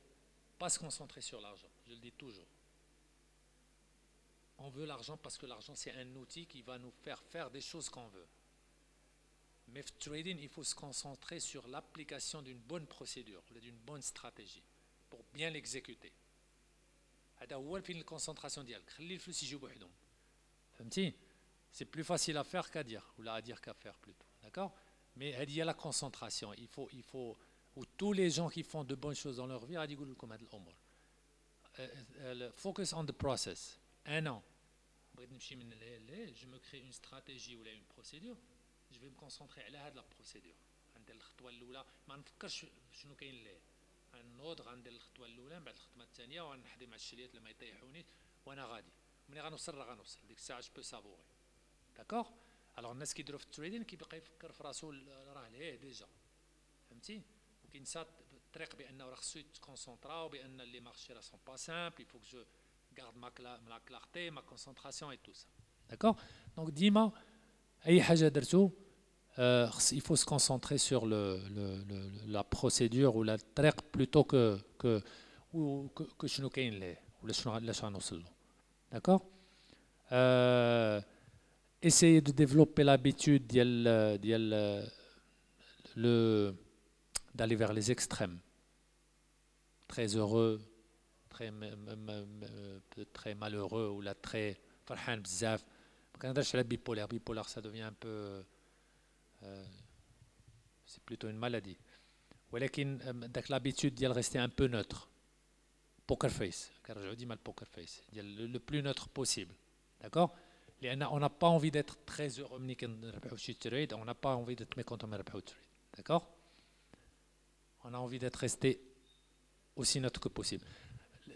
pas se concentrer sur l'argent. Je le dis toujours. On veut l'argent parce que l'argent, c'est un outil qui va nous faire des choses qu'on veut. Mais trading, il faut se concentrer sur l'application d'une bonne procédure, d'une bonne stratégie, pour bien l'exécuter. هذا هو فين الكونسنتراسيون ديالك. خلي الفلوس يجيو بوحدهم. C'est plus facile à faire qu'à dire, ou à dire qu'à faire plutôt. D'accord? Mais il y a la concentration. Il faut, ou tous les gens qui font de bonnes choses dans leur vie, focus on the process. Un an. Je me crée une stratégie ou une procédure. Je vais me concentrer à la procédure. ما نفكرش شنو كاين ليه. نوض غندير الخطوه الاولى من بعد الخطوه الثانيه ونحضي مع الشليات لما يطيحوني وانا غادي. ملي غنوصل ديك الساعه جو بو سافوري داكوغ الوغ الناس كيديروا في التريدين كيبقى يفكر في راسو راه ليه ديجا فهمتي وكينسى الطريق بانه راه خصو يتكونسونطرا وبان لي مارشي راه سون با سامبل il faut que je garde ma clarté ma concentration et tout ça d'accord donc ديما اي حاجه درتو il faut se concentrer sur la procédure ou la طريق plutôt que شنو كاين ليه ولا شنو علاش غنوصل له. D'accord? Essayez de développer l'habitude d'aller vers les extrêmes. Très heureux, très malheureux ou là très فرحان بزاف. ما كنهضرش على bipolaire. Bipolaire, ça devient un peu c'est plutôt une maladie. ولكن داك l'habitude ديال rester un peu neutre. Poker face, كنرجعوا ديما البوكر فيس ديال le plus neutre possible. D'accord? لأن on n'a pas envie d'être très heureux ملي كنربحوا شي trade, on n'a pas envie d'être mécontent ملي نربحوا trade. D'accord? On a envie d'être resté aussi neutre que possible.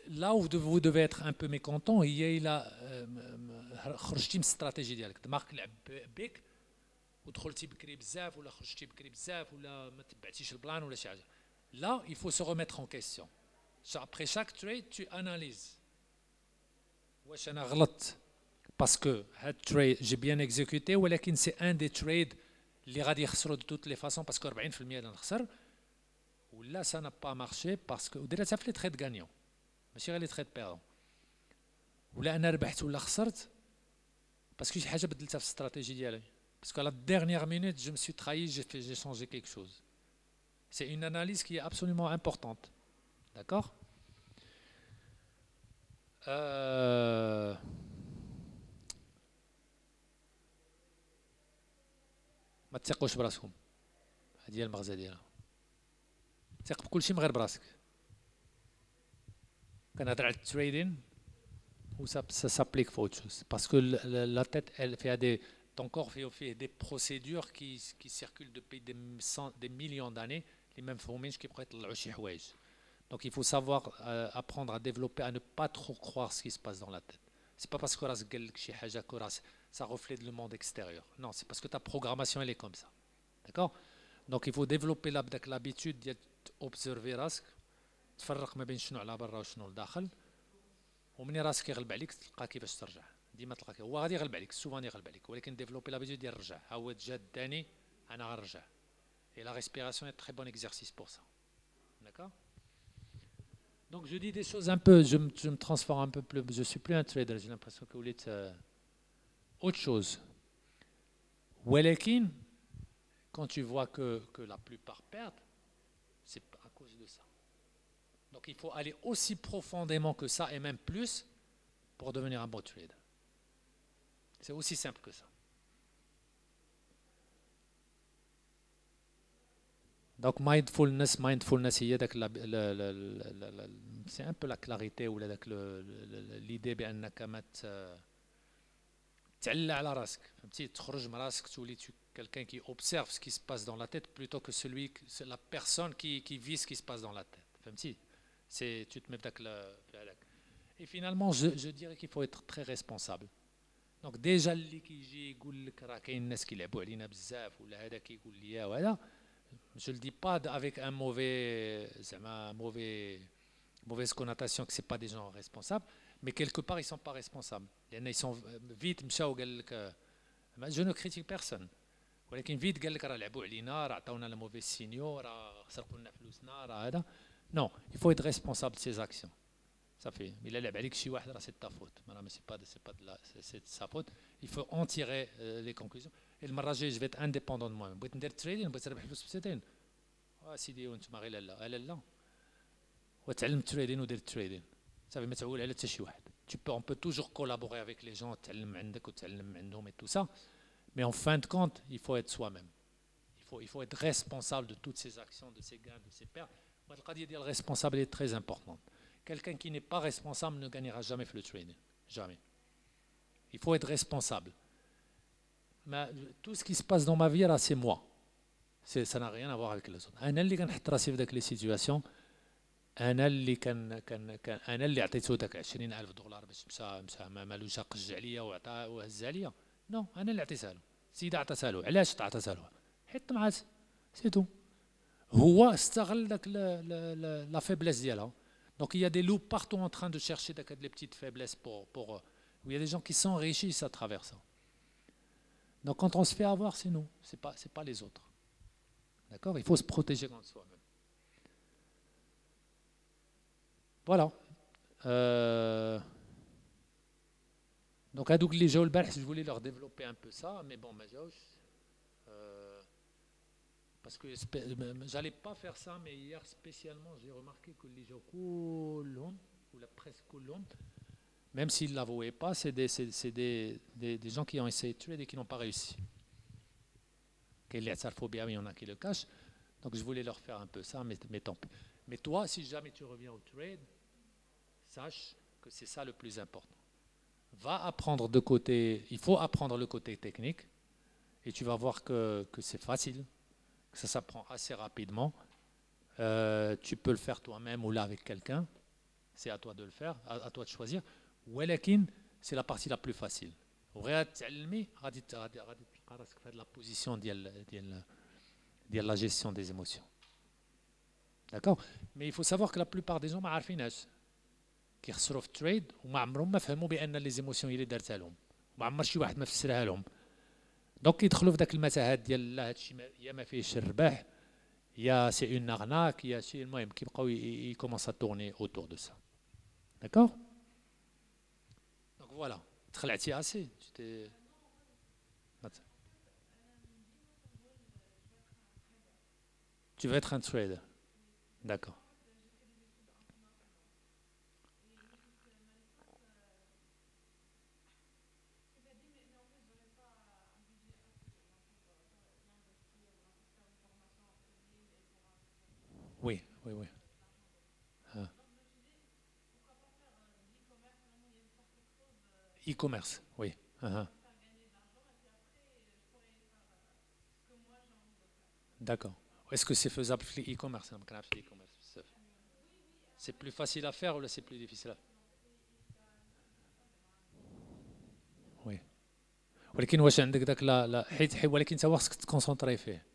Là où vous devez être un peu mécontent, هي إلا خرجتي من الاستراتيجي ديالك، دماغك لعب بك ودخلتي بكري بزاف ولا خرجتي بكري بزاف ولا ما تبعتيش البلان ولا شي حاجة. Là, il faut se remettre en question. Après chaque trade, tu analyses. واش انا غلطت باسكو هاد trade j'ai bien exécuté ولكن c'est un des trades اللي غادي يخسروا de toutes les façons باسكو 40% اللي نخسر ولا ça n'a pas marché باسكو ودرتها في لي تريد غانيون ماشي غير لي تريد بيرون ولا انا ربحت ولا خسرت باسكو شي حاجه بدلتها في الاستراتيجي ديالي Parce qu'à la dernière minute, je me suis trahi, j'ai changé quelque chose. C'est une analyse qui est absolument importante. D'accord? ما تثقوش براسكم. هذه هي المغزى ديالها. ثق بكلشي من غير براسك. كنهضر على التريدين ou ça s'applique pour autre chose. Parce que la tête, elle fait ton corps fait des procédures qui circulent depuis des millions d'années, les mêmes phénomènes qui pourraient être. Donc il faut savoir apprendre à développer, à ne pas trop croire ce qui se passe dans la tête. C'est pas parce que ça reflète le monde extérieur. Non, c'est parce que ta programmation, elle est comme ça. D'accord? Donc il faut développer l'habitude d'observer راسك تفرق ما بين شنو على برا وشنو لداخل ومني راسك يغلب عليك تلقى كيفاش ترجع ديما تلقى هو غادي يغلب عليك سوفون يغلب عليك ولكن ديفلوبي لابيتود ديال الرجع عاود جا الثاني انا غنرجع et la respiration est un très bon exercice pour ça. D'accord? Donc je dis des choses un peu, je me transforme un peu plus, je suis plus un trader, j'ai l'impression que vous êtes autre chose. ولكن quand tu vois que la plupart perdent, c'est à cause de ça. Donc il faut aller aussi profondément que ça et même plus pour devenir un bon trader. C'est aussi simple que ça. Donc mindfulness هي داك c'est un peu la clarité ou داك l'idée بانك ما تعلى على راسك فهمتي تخرج من راسك تولي quelqu'un qui observe ce qui se passe dans la tête plutôt que la personne qui vit ce qui se passe dans la tête فهمتي c'est tu te mets داك et finalement je dirais qu'il faut être très responsable. Donc déjà اللي كيجي يقول لك راه كاين الناس كيلعبوا علينا بزاف ولا هذا كيقول لي وهذا je ne le dis pas avec un mauvaise connotation que ce n'est pas des gens responsables, mais quelque part, ils ne sont pas responsables. Ils sont vite, je ne critique personne. ولكن vite قال لك راه لعبوا علينا راه عطاونا la mauvaise signaux راه سرقوا لنا فلوسنا راه هذا. Non, il faut être responsable de ses actions. Ça fait. Il a لعب عليك شي واحد راه c'est ta faute. C'est de sa faute. Il faut en tirer les conclusions. المره الجايه جو فيت انديبوندون دو موين بغيت ندير تريدين بغيت نربح فلوس بسيطين سيدي وانتما غير لا لا وتعلم التريدين ودير التريدين صافي ما تعول على حتى شي واحد on peut toujours collaborer avec les gens تعلم عندك وتعلم عندهم et tout ça mais en fin de compte il faut être soi-même il faut être responsable de toutes ses actions de ses gains de ses pertes القضيه ديال responsable est très importante. Quelqu'un qui n'est pas responsable ne gagnera jamais le trading jamais. Il faut être responsable. Mais tout ce qui se passe dans ma vie, là, c'est moi. Ça n'a rien à voir avec les autres. أنا اللي كنحط راسي في داك لي سيتوياسيون أنا اللي أنا اللي عطيته داك 20,000 دولار باش مشى مالوش قج عليا وهز عليا. نو أنا اللي عطيتها له. السيدة عطاتها له. علاش عطاتها له؟ حيت طمعات. سي تو. هو استغل داك لا فيبليس ديالها. Donc il y a des loups partout en train de chercher des petites faiblesses pour il y a des gens qui s'enrichissent à travers ça. Donc quand on se fait avoir, c'est nous, c'est pas les autres. D'accord? Il faut se protéger contre soi-même. Voilà. Donc à les gens je voulais leur développer un peu ça, mais bon, parce que j'allais pas faire ça, mais hier spécialement, j'ai remarqué que les gens ou la presse même s'ils ne l'avouaient pas, c'est des gens qui ont essayé de tuer et qui n'ont pas réussi. Il y en a qui le cachent. Donc je voulais leur faire un peu ça, mais tant pis. Mais toi, si jamais tu reviens au trade, sache que c'est ça le plus important. Va apprendre de côté, il faut apprendre le côté technique, et tu vas voir que c'est facile, que ça s'apprend assez rapidement. Tu peux le faire toi-même ou là avec quelqu'un. C'est à toi de le faire, à toi de choisir. ولكن c'est la partie la plus facile. وغير تعلمي غادي تلقى راسك في هذه لا بوزيسيون ديال la gestion des émotions. D'accord? Mais il faut savoir que la plupart des gens ما عارفينهاش. كيخسروا في التريد وما عمرهم ما فهموا بان لي زيموسيون هي اللي دارتها لهم. ما عمر شي واحد ما فسرها لهم. دونك يدخلوا في ذاك المتاهات ديال لا هادشي يا ما فيهش الربح يا سي اون ارناك يا شي المهم كيبقاو يكومونس ا تورني اوتور دو سا. D'accord? Voilà, تخلعتي assez. Tu veux être un trader. D'accord. Oui, oui, oui. Ah. E-commerce, oui. Ah, ah. D'accord. Est-ce que c'est faisable في e-commerce? أنا ما كنعرفش في e-commerce بزاف. C'est plus facile à faire ou là c'est plus difficile à faire? Oui. ولكن واش عندك داك لا ولكن انت خاصك تكونسونطري فيه.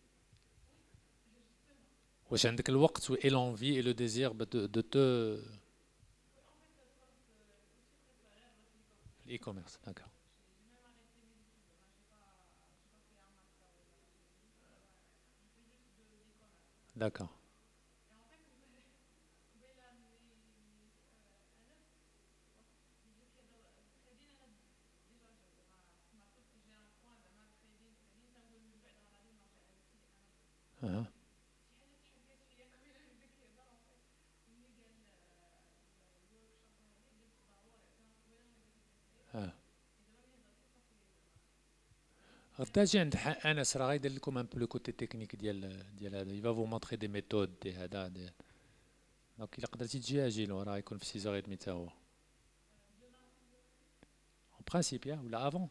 واش عندك الوقت et l'envie et le désir de te e-commerce, d'accord. D'accord. Ah, ah. غدا عند انس راه غيدير لكم ان بو لو كوتي تكنيك ديال هذا. il va vous montrer des méthodes دي هذا دونك الا قدرتي تجي اجي له راه يكون في 6h30 حتى هو. En principe يا ولا افون.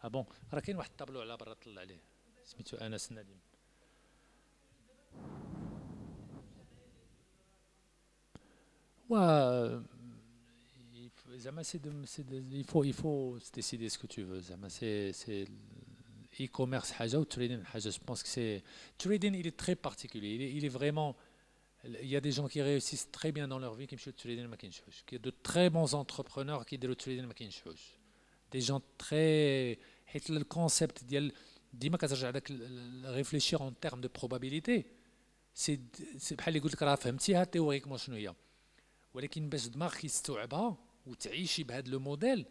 اه بون راه كاين واحد الطابلو على برا طلع عليه سميتو انس النديم. و زعما il faut se décider ce que tu veux زعما c'est e-commerce حاجه و trading حاجه. Je pense que c'est trading il est très particulier, il est vraiment. Il y a des gens qui réussissent très bien dans leur vie qui يمشيو trading ما كينجحوش. Il y a de très bons entrepreneurs qui يديروا trading ما كينجحوش. Des gens très حيت الكونسيبت ديال ديما كترجع داك réfléchir en termes de probabilité. سي بحال اللي قلت لك راه فهمتيها تيوريكمون شنو هي، ولكن باش دماغك يستوعبها وتعيشي بهذا لو موديل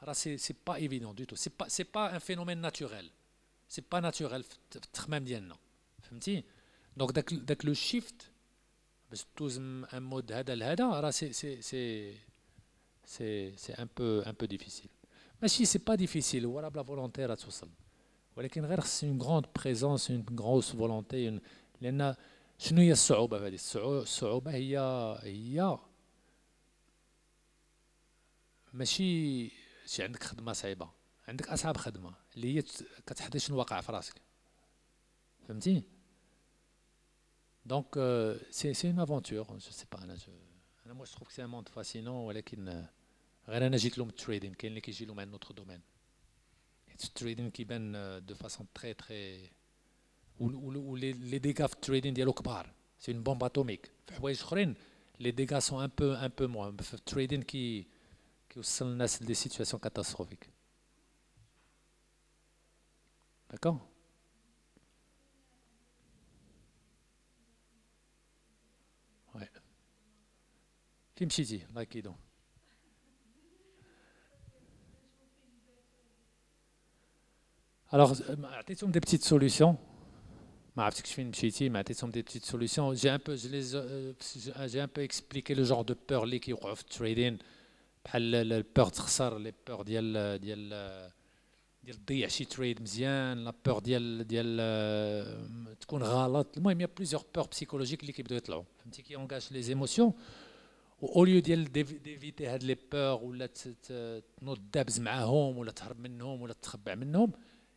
راه سي با ايفيدون دو تو. سي با ان فينومين ناتوريل. سي با ناتوريل في التخمام ديالنا، فهمتي؟ دونك داك لو شيفت باش دوز ان مود هذا لهذا راه سي ان بو ديفيسيل. ماشي سي با ديفيسيل، هو راه بلا فولونتي راه توصل، ولكن غير خص اون غروند بريزونس اون غروس فولونتي. لان شنو هي الصعوبه في هذه؟ الصعوبه هي ماشي شي عندك خدمه صعيبه، عندك اصعب خدمه اللي هي كتحضي شنو واقع في راسك، فهمتي؟ دونك سي اون افونتور جو سي با. انا مو جو سي ان موند فاسينون، ولكن غير انا جيت لهم التريدين، كاين اللي كيجي لهم من نوتر دومين. التريدين كيبان دو فاسون تري تري و لي ديغا في التريدين ديالو كبار، سي اون بومب اتوميك. في حوايج اخرين لي ديغا سون ان بو موان. في التريدين كيوصل الناس لدي سيتواسيون كاتاستروفيك. داكور. وي. فين مشيتي الله يكيدو؟ الوغ عطيتهم دي بتيت سوليسيون، ما عرفتكش فين مشيتي، ما عطيتهم دي بتيت سوليسيون. جي ان بو اكسبليكي لو جور دو بور اللي كيوقعوا في التريدين، بحال البور تخسر، لي بور ديال تضيع شي تريد مزيان، لا بور تكون غلط. المهم يا بليزيور بور بسيكولوجيك اللي كيبداو يطلعوا، فهمتي؟ كي اونغاج لي زيموسيون. او ليو ديال ديفيتي هاد لي بور ولا تنوض دابز معاهم ولا تهرب منهم ولا تخبع منهم،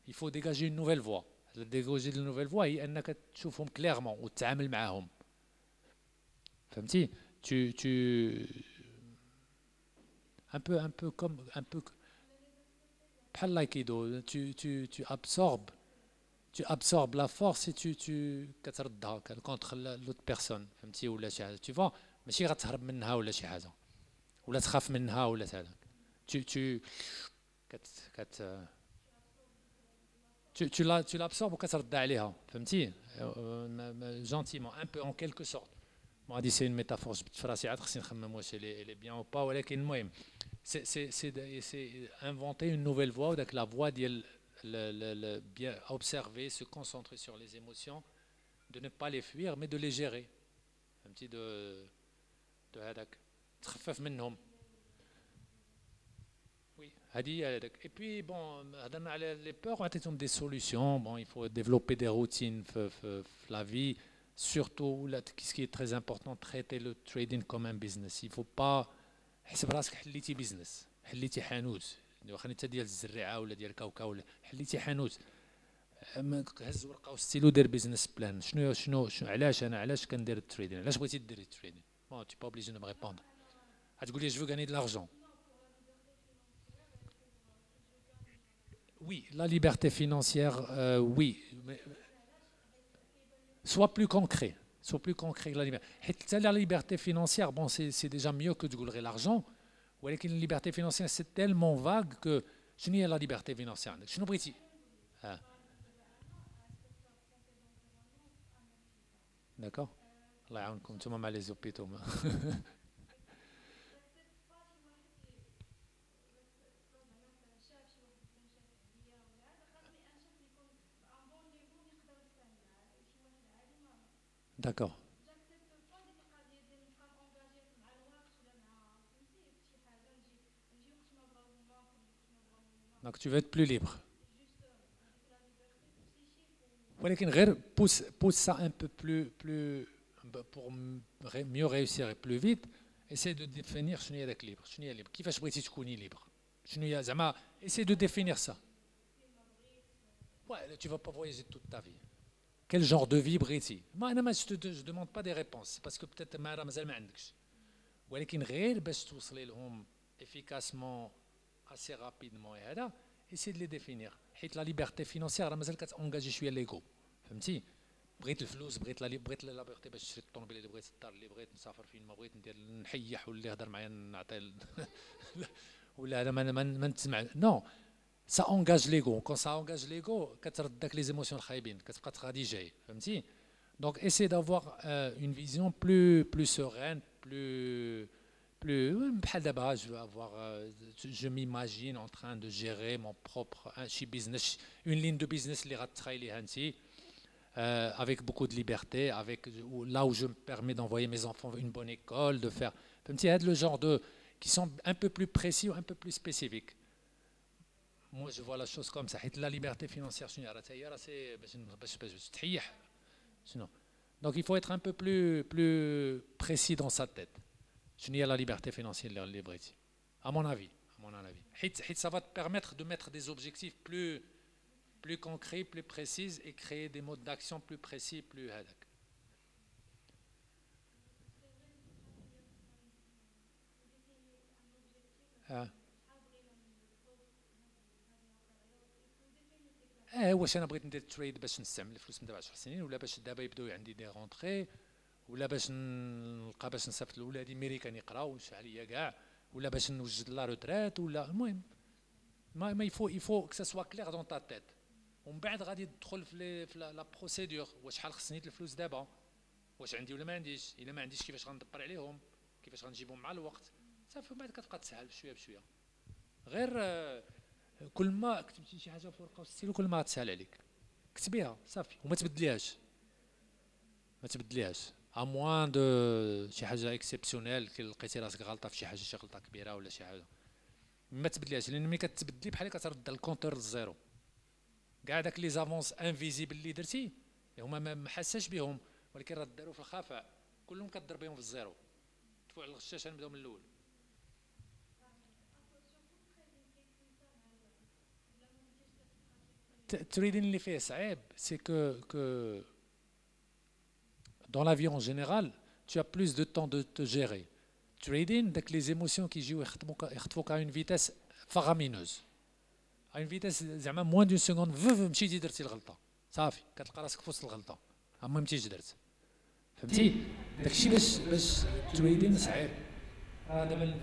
يفو ديجاجي اون نوفيل فوا. ديجاجي اون نوفيل فوا هي انك تشوفهم كليرمون وتتعامل معاهم، فهمتي؟ tu un peu comme un peu بحال لايكيدو. tu absorbes la force et tu كتردها كونتر لوت بيرسون، فهمتي؟ ولا شي حاجه tu vois، ماشي غتهرب منها ولا شي حاجه ولا تخاف منها ولا هذا. tu كت كت tu l'absorbes وكترد عليها، فهمتي؟ جونتيمون ان بو اون كيلكو سورت. ما غادي سي اون ميتافور جبت في راسي عاد خصني نخمم واش لي بيان او با، ولكن المهم سي انفونتي اون نوفيل فوا. وداك لا فوا ديال bien observer, se concentrer sur les émotions de ne pas les fuir, mais de les gérer. Un petit de هذاك تخفف منهم. Oui, هذه هذاك. Et puis bon, هضرنا على les peurs, on a des solutions. Bon, il faut développer des routines في la vie. Surtout, là, ce qui est très important, traiter le trading comme un business. Il ne faut pas حسب راسك حليتي بيزنس، حليتي حانوت، واخا انت ديال الزريعه ولا ديال الكاوكاو ولا حليتي حانوت، هز ورقه وستيلو دير بيزنس بلان. شنو علاش كندير التريدين، علاش بغيتي دير التريدين؟ بون تي با اوبليجي دو ريبوندر. غتقول لي جو غاني de l'argent. Oui, la liberté financière, oui. Sois plus concret. Sois plus concret que la liberté. La liberté financière, bon, c'est déjà mieux que de gouler l'argent. Ou alors la liberté financière, c'est tellement vague que je n'ai la liberté financière. Je ne sais pas. D'accord. Allah يعاونكم نتوما مع لي زوبيتو. D'accord. Donc tu veux être plus libre. ولكن غير pousse ça un peu plus pour mieux réussir et plus vite. Essaie de définir شنو هي داك libre. شنو هي libre. كيفاش بغيتي تكوني libre. شنو هي زعما essaie de définir ça. Ouais, tu vas pas voyager toute ta vie. Quel genre de vie بغيتي؟ ما انا ما je demande pas des réponses parce que peut-être ما مازال ما عندكش. ولكن غير باش توصلي لهم efficacement assez rapidement et هذا essaie de les définir. حيت لا ليبرتي فينونسيير راه مازال كتونجاجي شويه ليغو، فهمتي؟ بغيت الفلوس، بغيت لا ليبرتي باش نشري الطوموبيل اللي بغيت، الدار اللي بغيت، نسافر فين ما بغيت، ندير نحيح واللي يهضر معايا نعطي ولا هذا ما نتسمع. نو سا اونجاج ليغو، كون سا اونجاج ليغو كترد داك لي زيموسيون الخايبين، كتبقى تغادي جاي، فهمتي؟ دونك ايسي دافوار اون فيزيون بلو سورين، بحال دابا je veux avoir, je m'imagine en train de gérer mon propre business, une ligne de business اللي غتخايليها انت avec beaucoup de liberté, avec là où je me permets d'envoyer mes enfants une bonne école, de faire فهمتي هاد le genre de qui sont un peu plus précis ou un peu plus spécifiques. Moi je vois la chose comme ça. حيت la liberté financière شنو راه حتى هي راه سي باش تحيح شنو. Donc il faut être un peu plus précis dans sa tête. شنو هي la liberté financière اللي بغيتي. À mon avis. حيت ça va te permettre de mettre des objectifs plus concrets, plus précis et créer des modes d'action plus précis, plus هذاك. واش انا بغيت ندير تريد باش نستعمل الفلوس من دابا 10 سنين، ولا باش دابا يبداو عندي دي رونطري، ولا باش نلقى باش نصيفط لولادي ميريكان يقراو ونشفع عليا كاع، ولا باش نوجد لا روتريت، ولا المهم ما يفو كو سوا كلير دون تا تيت. ومن بعد غادي تدخل في لا بروسيدور، واش شحال خصني الفلوس دابا، واش عندي ولا ما عنديش، الا ما عنديش كيفاش غندبر عليهم، كيفاش غنجيبهم مع الوقت، صافي. من بعد كتبقى تسهل بشويه بشويه. غير كل ما كتبتي شي حاجه في ورقه وستيلو كل ما غتسهل عليك. كتبيها صافي وما تبدليهاش، ا موان دو شي حاجه اكسبسيونيل لقيتي راسك غلطه في شي حاجه، شي غلطه كبيره ولا شي حاجه، ما تبدليهاش. لان ملي كتبدلي بحال كترد الكونتور للزيرو. كاع داك لي زافونس انفيزيبل اللي درتي هما ما حاساش بهم، ولكن راه داروا في الخفاء، كلهم كضرب بهم في الزيرو. دفعوا على الغشاشه نبداو من الاول. التريدين اللي فيه صعيب سي كو dans la vie en général, tu as plus de temps de te gérer. Trading, داك les émotions qui يجيو يخطفوك à une vitesse faramineuse. À une vitesse زعما moins d'une seconde مشيتي درتي الغلطه، صافي كتلقى راسك في وسط الغلطه، اما مشيتي درت، فهمتي؟ داكشي باش التريدين صعيب. راه دابا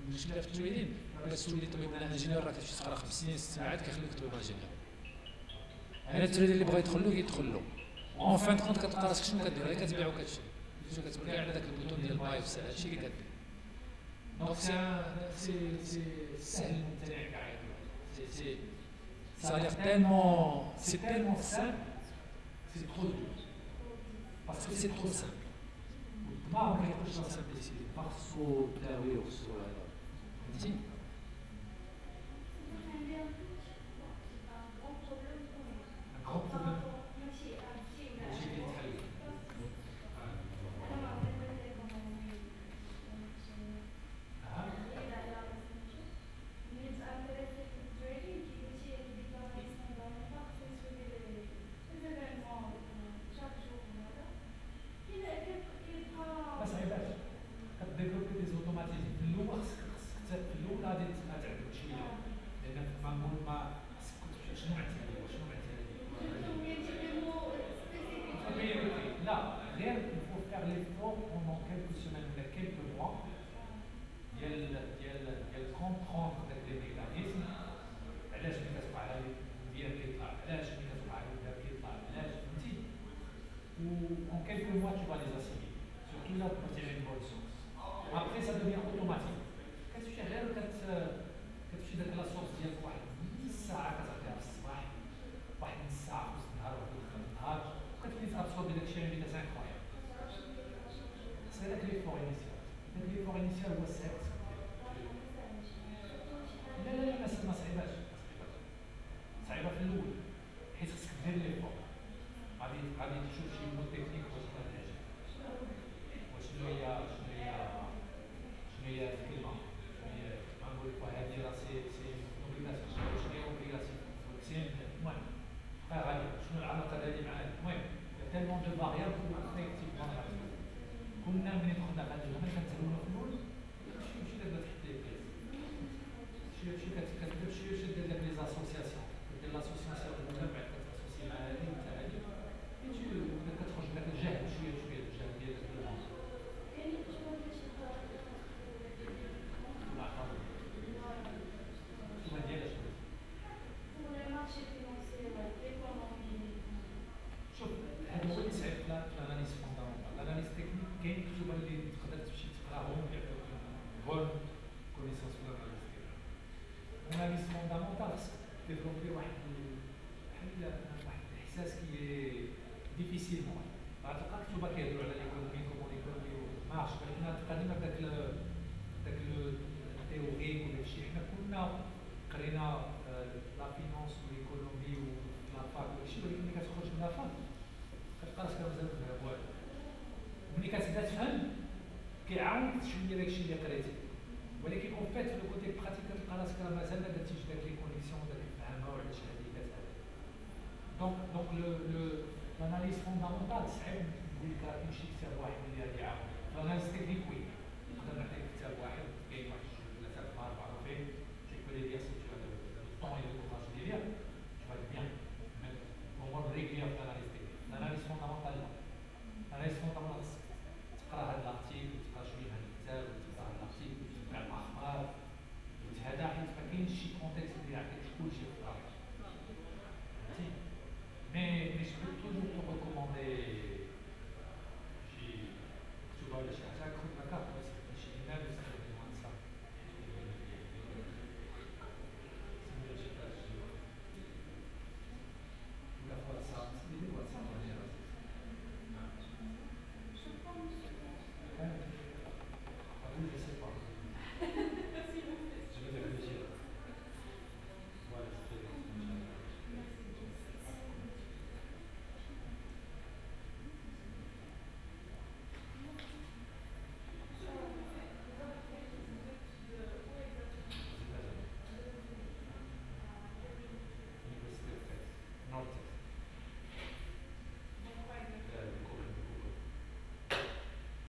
المشكله في التريدين باش تولي طبيب ولا انجينيور راه كتمشي تقرا 5 سنين 6 سنين عاد كيخليك طبيب انجينيور. انا التريدين اللي بغا يدخل له كيدخل له. اون فان كونت كتلقى راسك شنو كدير؟ غير كتبيع وكتشري، كتبقى على داك البوتون ديال باي وسيل، هادشي اللي كدير. دونك سي سهل ممتنع كاع. Ça a l'air tellement, c'est tellement simple, c'est trop dur. parce que c'est trop simple. ما ما كيخرجش لا سامبليسيتي خاصو تداوي وخصو هذا فهمتي. grand problème. En quelques mois, tu vas les assimiler. Surtout là, pour tirer une bonne source. Après, ça devient automatique. Quand tu fais la source ديال واحد نص ساعة كتعطيها في الصباح، واحد نص ساعة في وسط النهار، واحد في النهار، وكتولي تابسوربي داك الشيء اللي سي انكرويابل. سي داك ليفور انيسيال. داك ليفور انيسيال هو الصعيب. لا لا لا ما صعيباش. صعيبة في الأول، حيت خصك دير ليفور. غادي تشوف شي مود تكنيك واش كتعجبك وشنو هي الكلمه شنو هي غنقول لك هذه راه سي اوبليغاسيون شنو هي اوبليغاسيون سي المهم غادي شنو العلاقه هذه مع المهم تالمون دو فاريابل افيكتيفمون كنا ملي دخلنا في هذا الجامع كنتسولو في الاول شي دابا تحت لي بليس شي كتكتب شي دير لك لي زاسوسياسيون دير لاسوسياسيون الاولى بعد كتاسوسي مع هذه وحتى هذه كتخرج داك الجهل شويه الجهل ديال الموضوع. شنو ديالها شوف هذا هو اللي صعيب في الاناليز فوندامونتال. الاناليز تكنيك كاين كتب اللي تقدر تمشي تقراهم يعطيوك بون كونيسونس في الاناليز تكنيك. الاناليز فوندامونتال خصك ديفلوبي واحد الاحساس كي ديفيسيلمون. غتلقى كتبه كيهضروا على ليكونومي كومون ليكونومي ما عرفتش حنا تبقى ديما داك التيوريك ولا شي. حنا كنا قرينا لا فينونس والايكونومي ولا فاك ولا شي، ولكن ملي كتخرج من لا فاك كتلقى راسك مازال ما فاهم والو. ملي كتبدا تفهم كيعاونك شويه داكشي اللي قريتي، ولكن اون فيت لو كوتي براتيك كتلقى راسك راه مازال ما درتيش داك لي كونيكسيون وداك الفهمه وعلاش هذه كتهضر. دونك l'analyse fondamentale, c'est une vulgarisation de واحد اللي غادي يعاون. l'analyse technique oui.